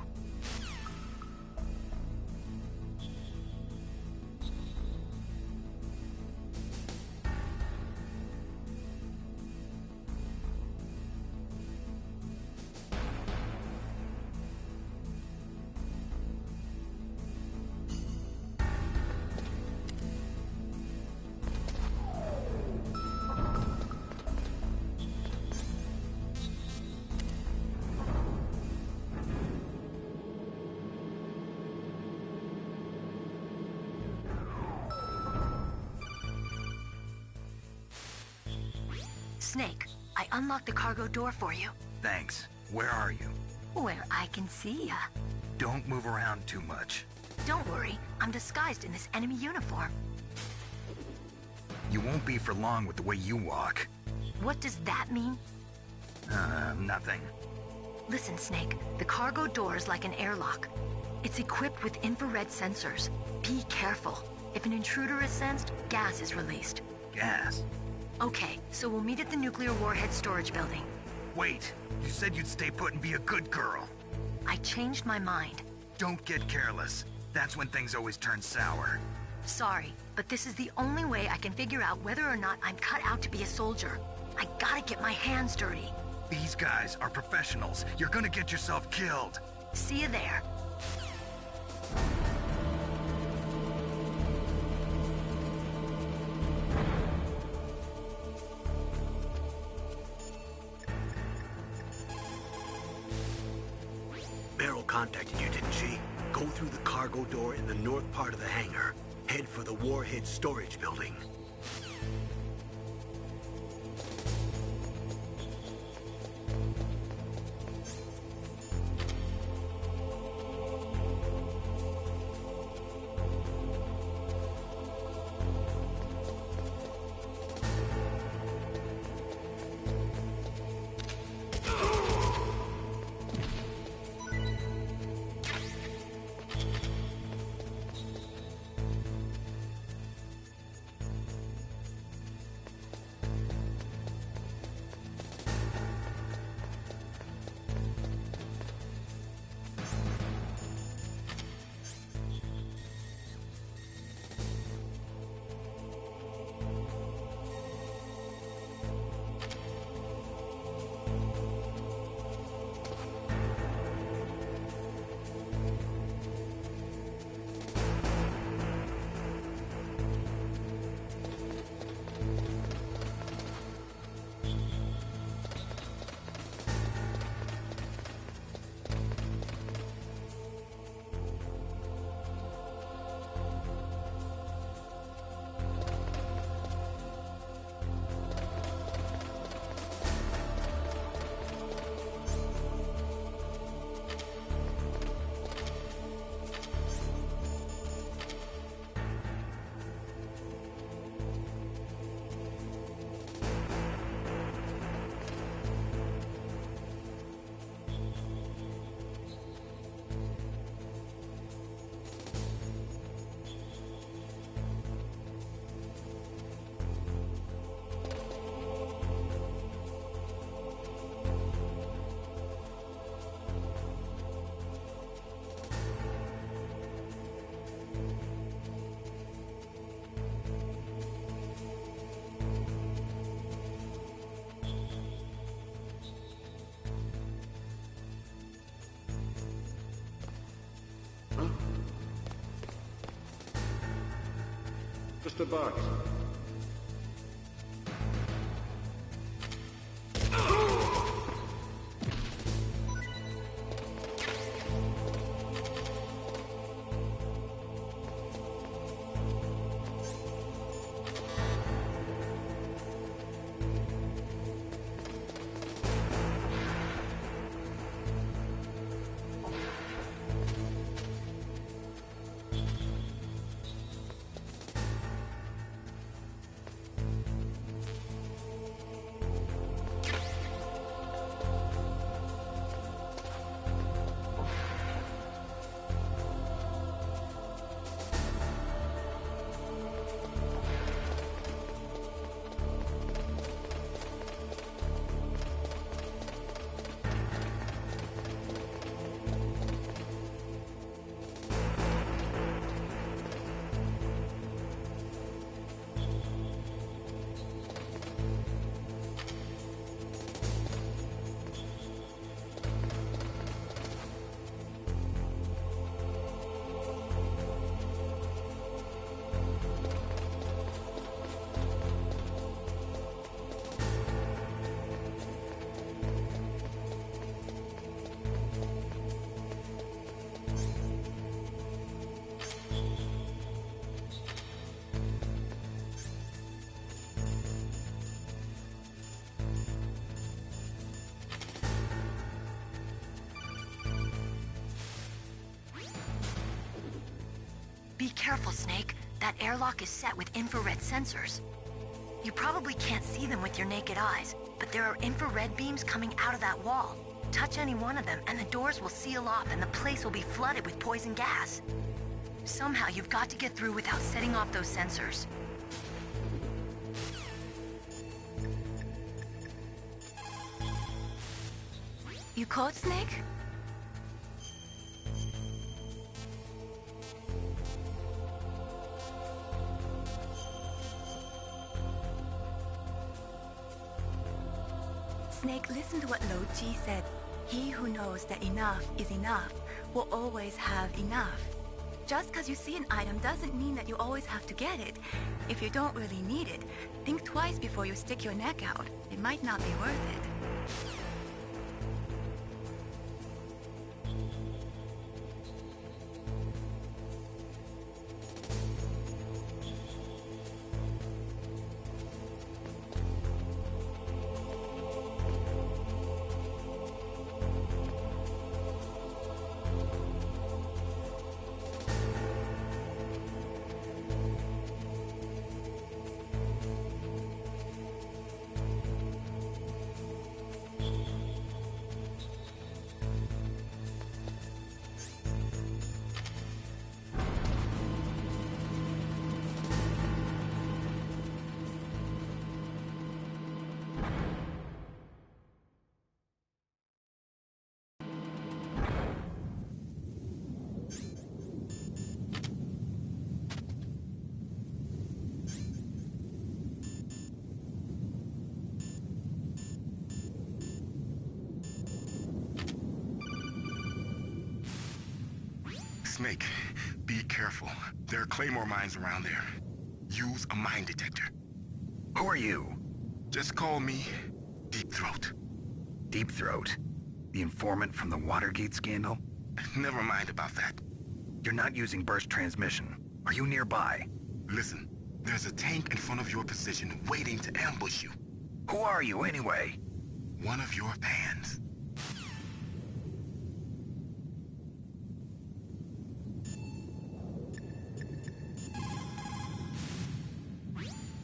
Snake, I unlocked the cargo door for you. Thanks. Where are you? Where I can see ya. Don't move around too much. Don't worry, I'm disguised in this enemy uniform. You won't be for long with the way you walk. What does that mean? Nothing. Listen, Snake, the cargo door is like an airlock. It's equipped with infrared sensors. Be careful. If an intruder is sensed, gas is released. Gas? Okay, so we'll meet at the nuclear warhead storage building. Wait, you said you'd stay put and be a good girl. I changed my mind. Don't get careless. That's when things always turn sour. Sorry, but this is the only way I can figure out whether or not I'm cut out to be a soldier. I gotta get my hands dirty. These guys are professionals. You're gonna get yourself killed. See you there. Meryl contacted you, didn't she? Go through the cargo door in the north part of the hangar. Head for the warhead storage building. Just a box. Be careful, Snake. That airlock is set with infrared sensors. You probably can't see them with your naked eyes, but there are infrared beams coming out of that wall. Touch any one of them, and the doors will seal off, and the place will be flooded with poison gas. Somehow, you've got to get through without setting off those sensors. You caught Snake? Snake, listen to what Lo Ji said. He who knows that enough is enough will always have enough. Just because you see an item doesn't mean that you always have to get it. If you don't really need it, think twice before you stick your neck out. It might not be worth it. Snake, be careful. There are Claymore mines around there. Use a mine detector. Who are you? Just call me Deep Throat. Deep Throat? The informant from the Watergate scandal? Never mind about that. You're not using burst transmission. Are you nearby? Listen, there's a tank in front of your position waiting to ambush you. Who are you, anyway? One of your fans.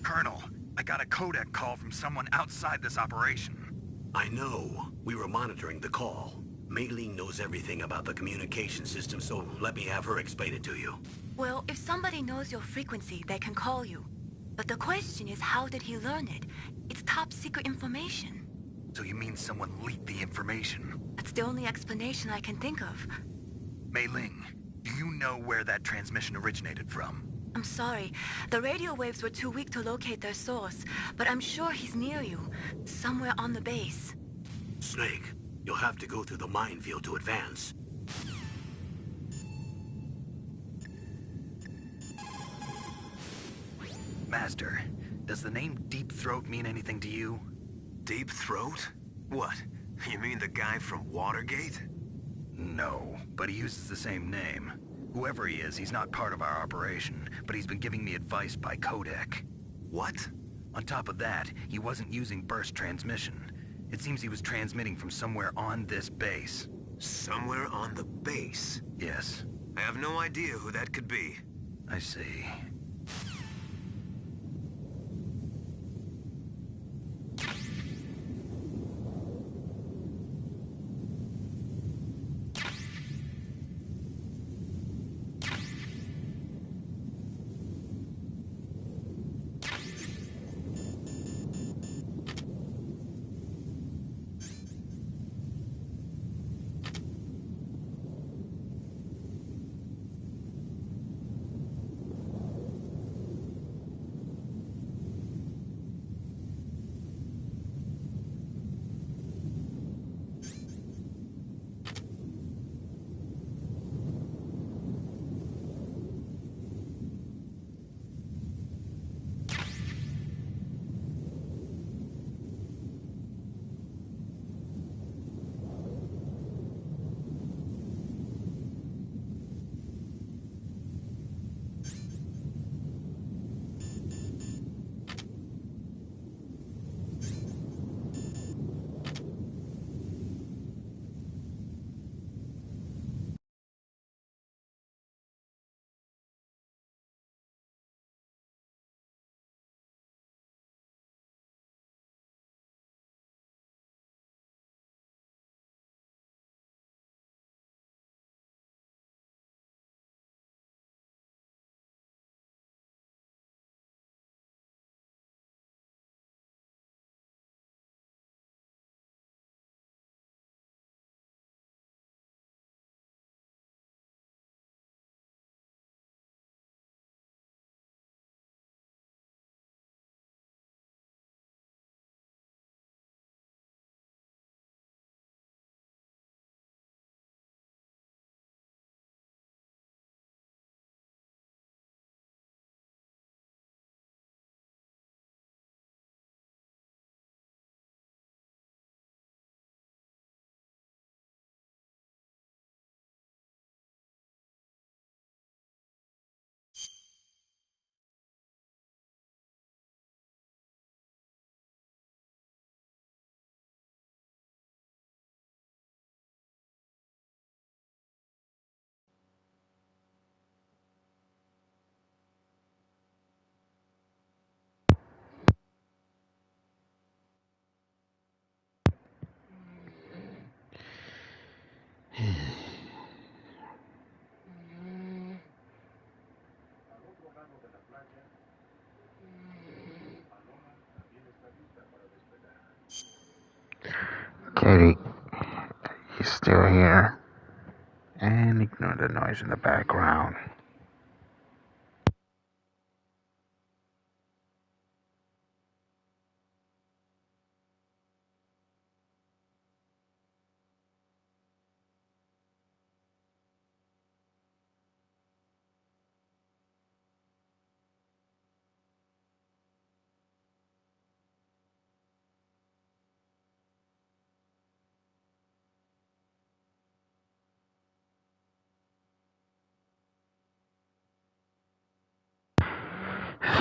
Colonel, I got a codec call from someone outside this operation. I know. We were monitoring the call. Mei Ling knows everything about the communication system, so let me have her explain it to you. Well, if somebody knows your frequency, they can call you. But the question is, how did he learn it? It's top secret information. So you mean someone leaked the information? That's the only explanation I can think of. Mei Ling, do you know where that transmission originated from? I'm sorry. The radio waves were too weak to locate their source, but I'm sure he's near you, somewhere on the base. Snake, you'll have to go through the minefield to advance. Master, does the name Deep Throat mean anything to you? Deep Throat? What? You mean the guy from Watergate? No, but he uses the same name. Whoever he is, he's not part of our operation, but he's been giving me advice by codec. What? On top of that, he wasn't using burst transmission. It seems he was transmitting from somewhere on this base. Somewhere on the base? Yes. I have no idea who that could be. I see. Katie, you still here? And ignore the noise in the background.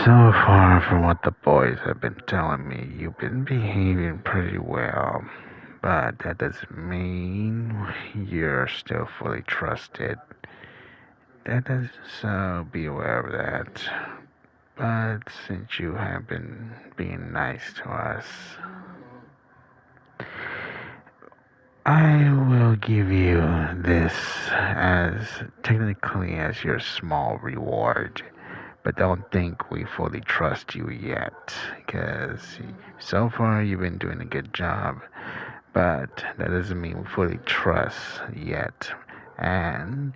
So far from what the boys have been telling me, you've been behaving pretty well. But that doesn't mean you're still fully trusted. So be aware of that. But since you have been being nice to us, I will give you this as technically as your small reward. But don't think we fully trust you yet, because so far you've been doing a good job. But that doesn't mean we fully trust yet. And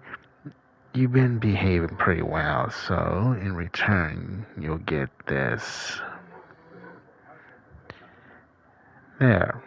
you've been behaving pretty well, so in return, you'll get this. There.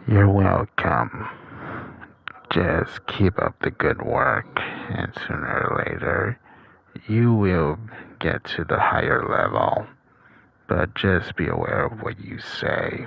You're welcome. Just keep up the good work, and sooner or later, you will get to the higher level. But just be aware of what you say.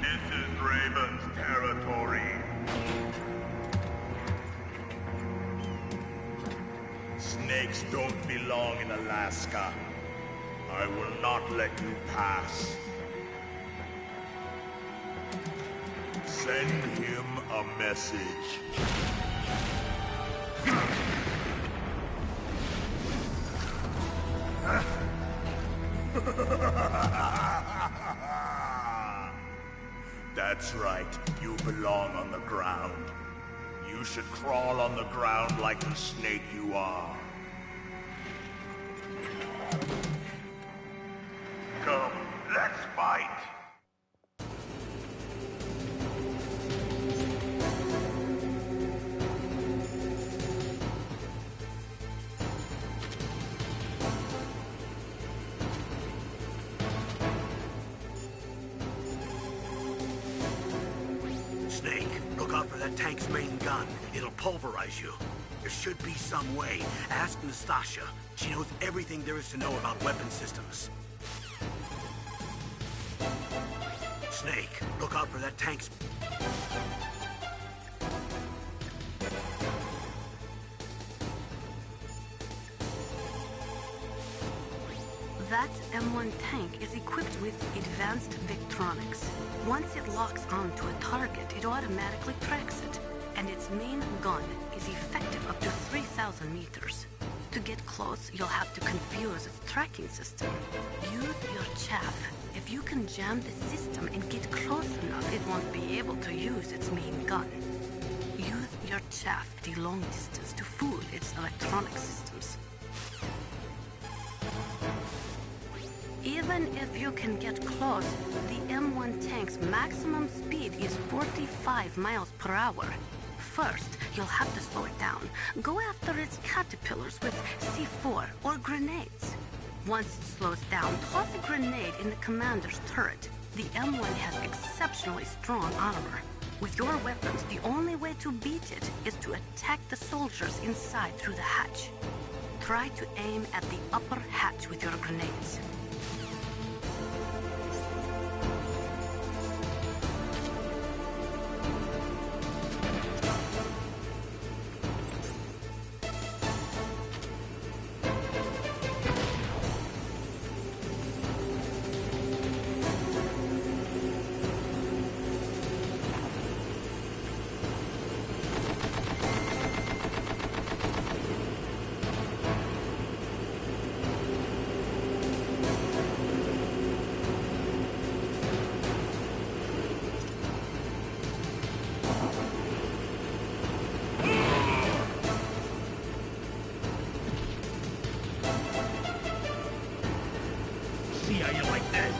This is Raven's territory. Snakes don't belong in Alaska. I will not let you pass. Send him a message. That's right, you belong on the ground. You should crawl on the ground like the snake you are. Come, let's fight! Snake, look out for that tank's main gun. It'll pulverize you. There should be some way. Ask Nastasha. She knows everything there is to know about weapon systems. Snake, look out for that tank's... That M1 tank is equipped with advanced Victronics. Once it locks onto a target, it automatically tracks it, and its main gun is effective up to 3,000 meters. To get close, you'll have to confuse its tracking system. Use your chaff. If you can jam the system and get close enough, it won't be able to use its main gun. Use your chaff at a long distance to fool its electronic systems. Even if you can get close, the M1 tank's maximum speed is 45 miles per hour. First, you'll have to slow it down. Go after its caterpillars with C4 or grenades. Once it slows down, toss a grenade in the commander's turret. The M1 has exceptionally strong armor. With your weapons, the only way to beat it is to attack the soldiers inside through the hatch. Try to aim at the upper hatch with your grenades. See how you like this?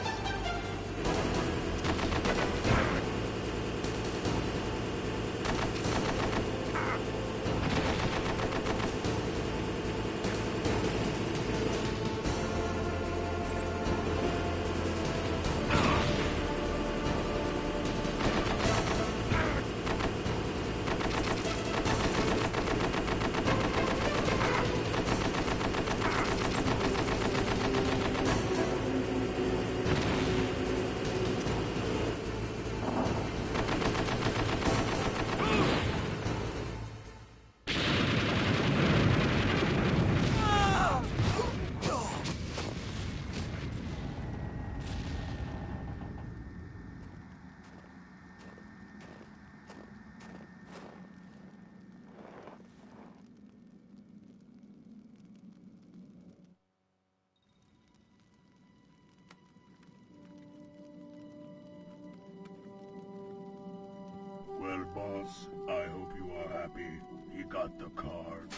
Well, boss, I hope you are happy. He got the card.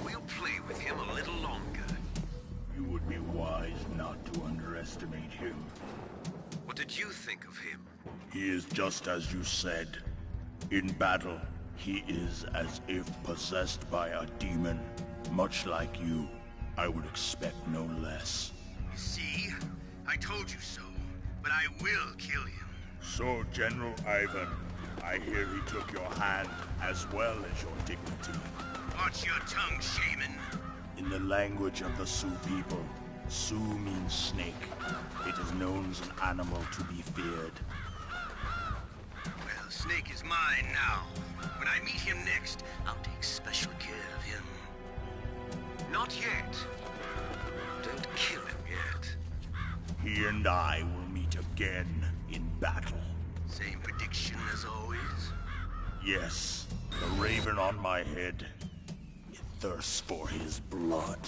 We'll play with him a little longer. You would be wise not to underestimate him. What did you think of him? He is just as you said. In battle, he is as if possessed by a demon. Much like you, I would expect no less. See? I told you so. But I will kill him. So, General Ivan, I hear he took your hand as well as your dignity. Watch your tongue, shaman. In the language of the Sioux people, Sioux means snake. It is known as an animal to be feared. Well, Snake is mine now. When I meet him next, I'll take special care of him. Not yet. Don't kill him yet. He and I will meet again in battle. Same prediction as always? Yes, the raven on my head. It thirsts for his blood.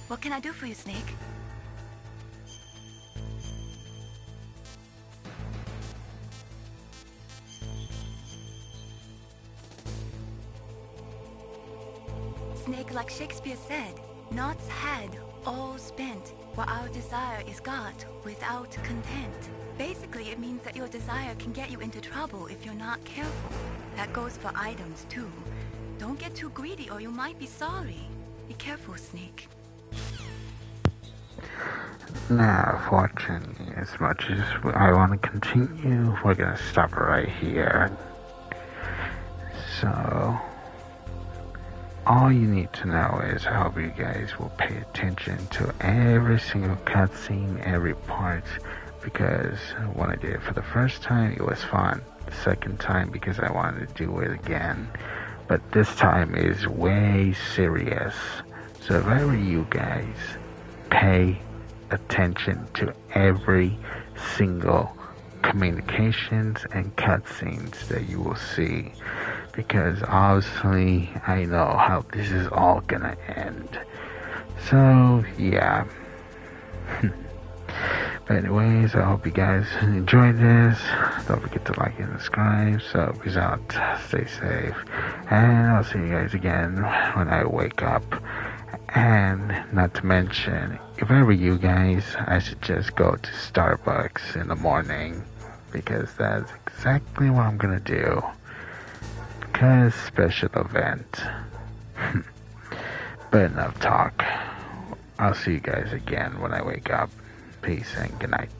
What can I do for you, Snake? Snake, like Shakespeare said, naught's had, all spent, what our desire is got without content. Basically, it means that your desire can get you into trouble if you're not careful. That goes for items, too. Don't get too greedy or you might be sorry. Be careful, Snake. Now, fortunately, as much as I want to continue, we're going to stop right here. So, all you need to know is I hope you guys will pay attention to every single cutscene, every part, because when I did it for the first time, it was fun. The second time, because I wanted to do it again. But this time is way serious. So if I were you guys, pay attention to every single communications and cutscenes that you will see, because obviously I know how this is all gonna end. So yeah. But anyways, I hope you guys enjoyed this. Don't forget to like and subscribe. So peace out, stay safe, and I'll see you guys again when I wake up. And not to mention, if I were you guys, I should just go to Starbucks in the morning, because that's exactly what I'm gonna do. Because special event. But enough talk. I'll see you guys again when I wake up. Peace and good night.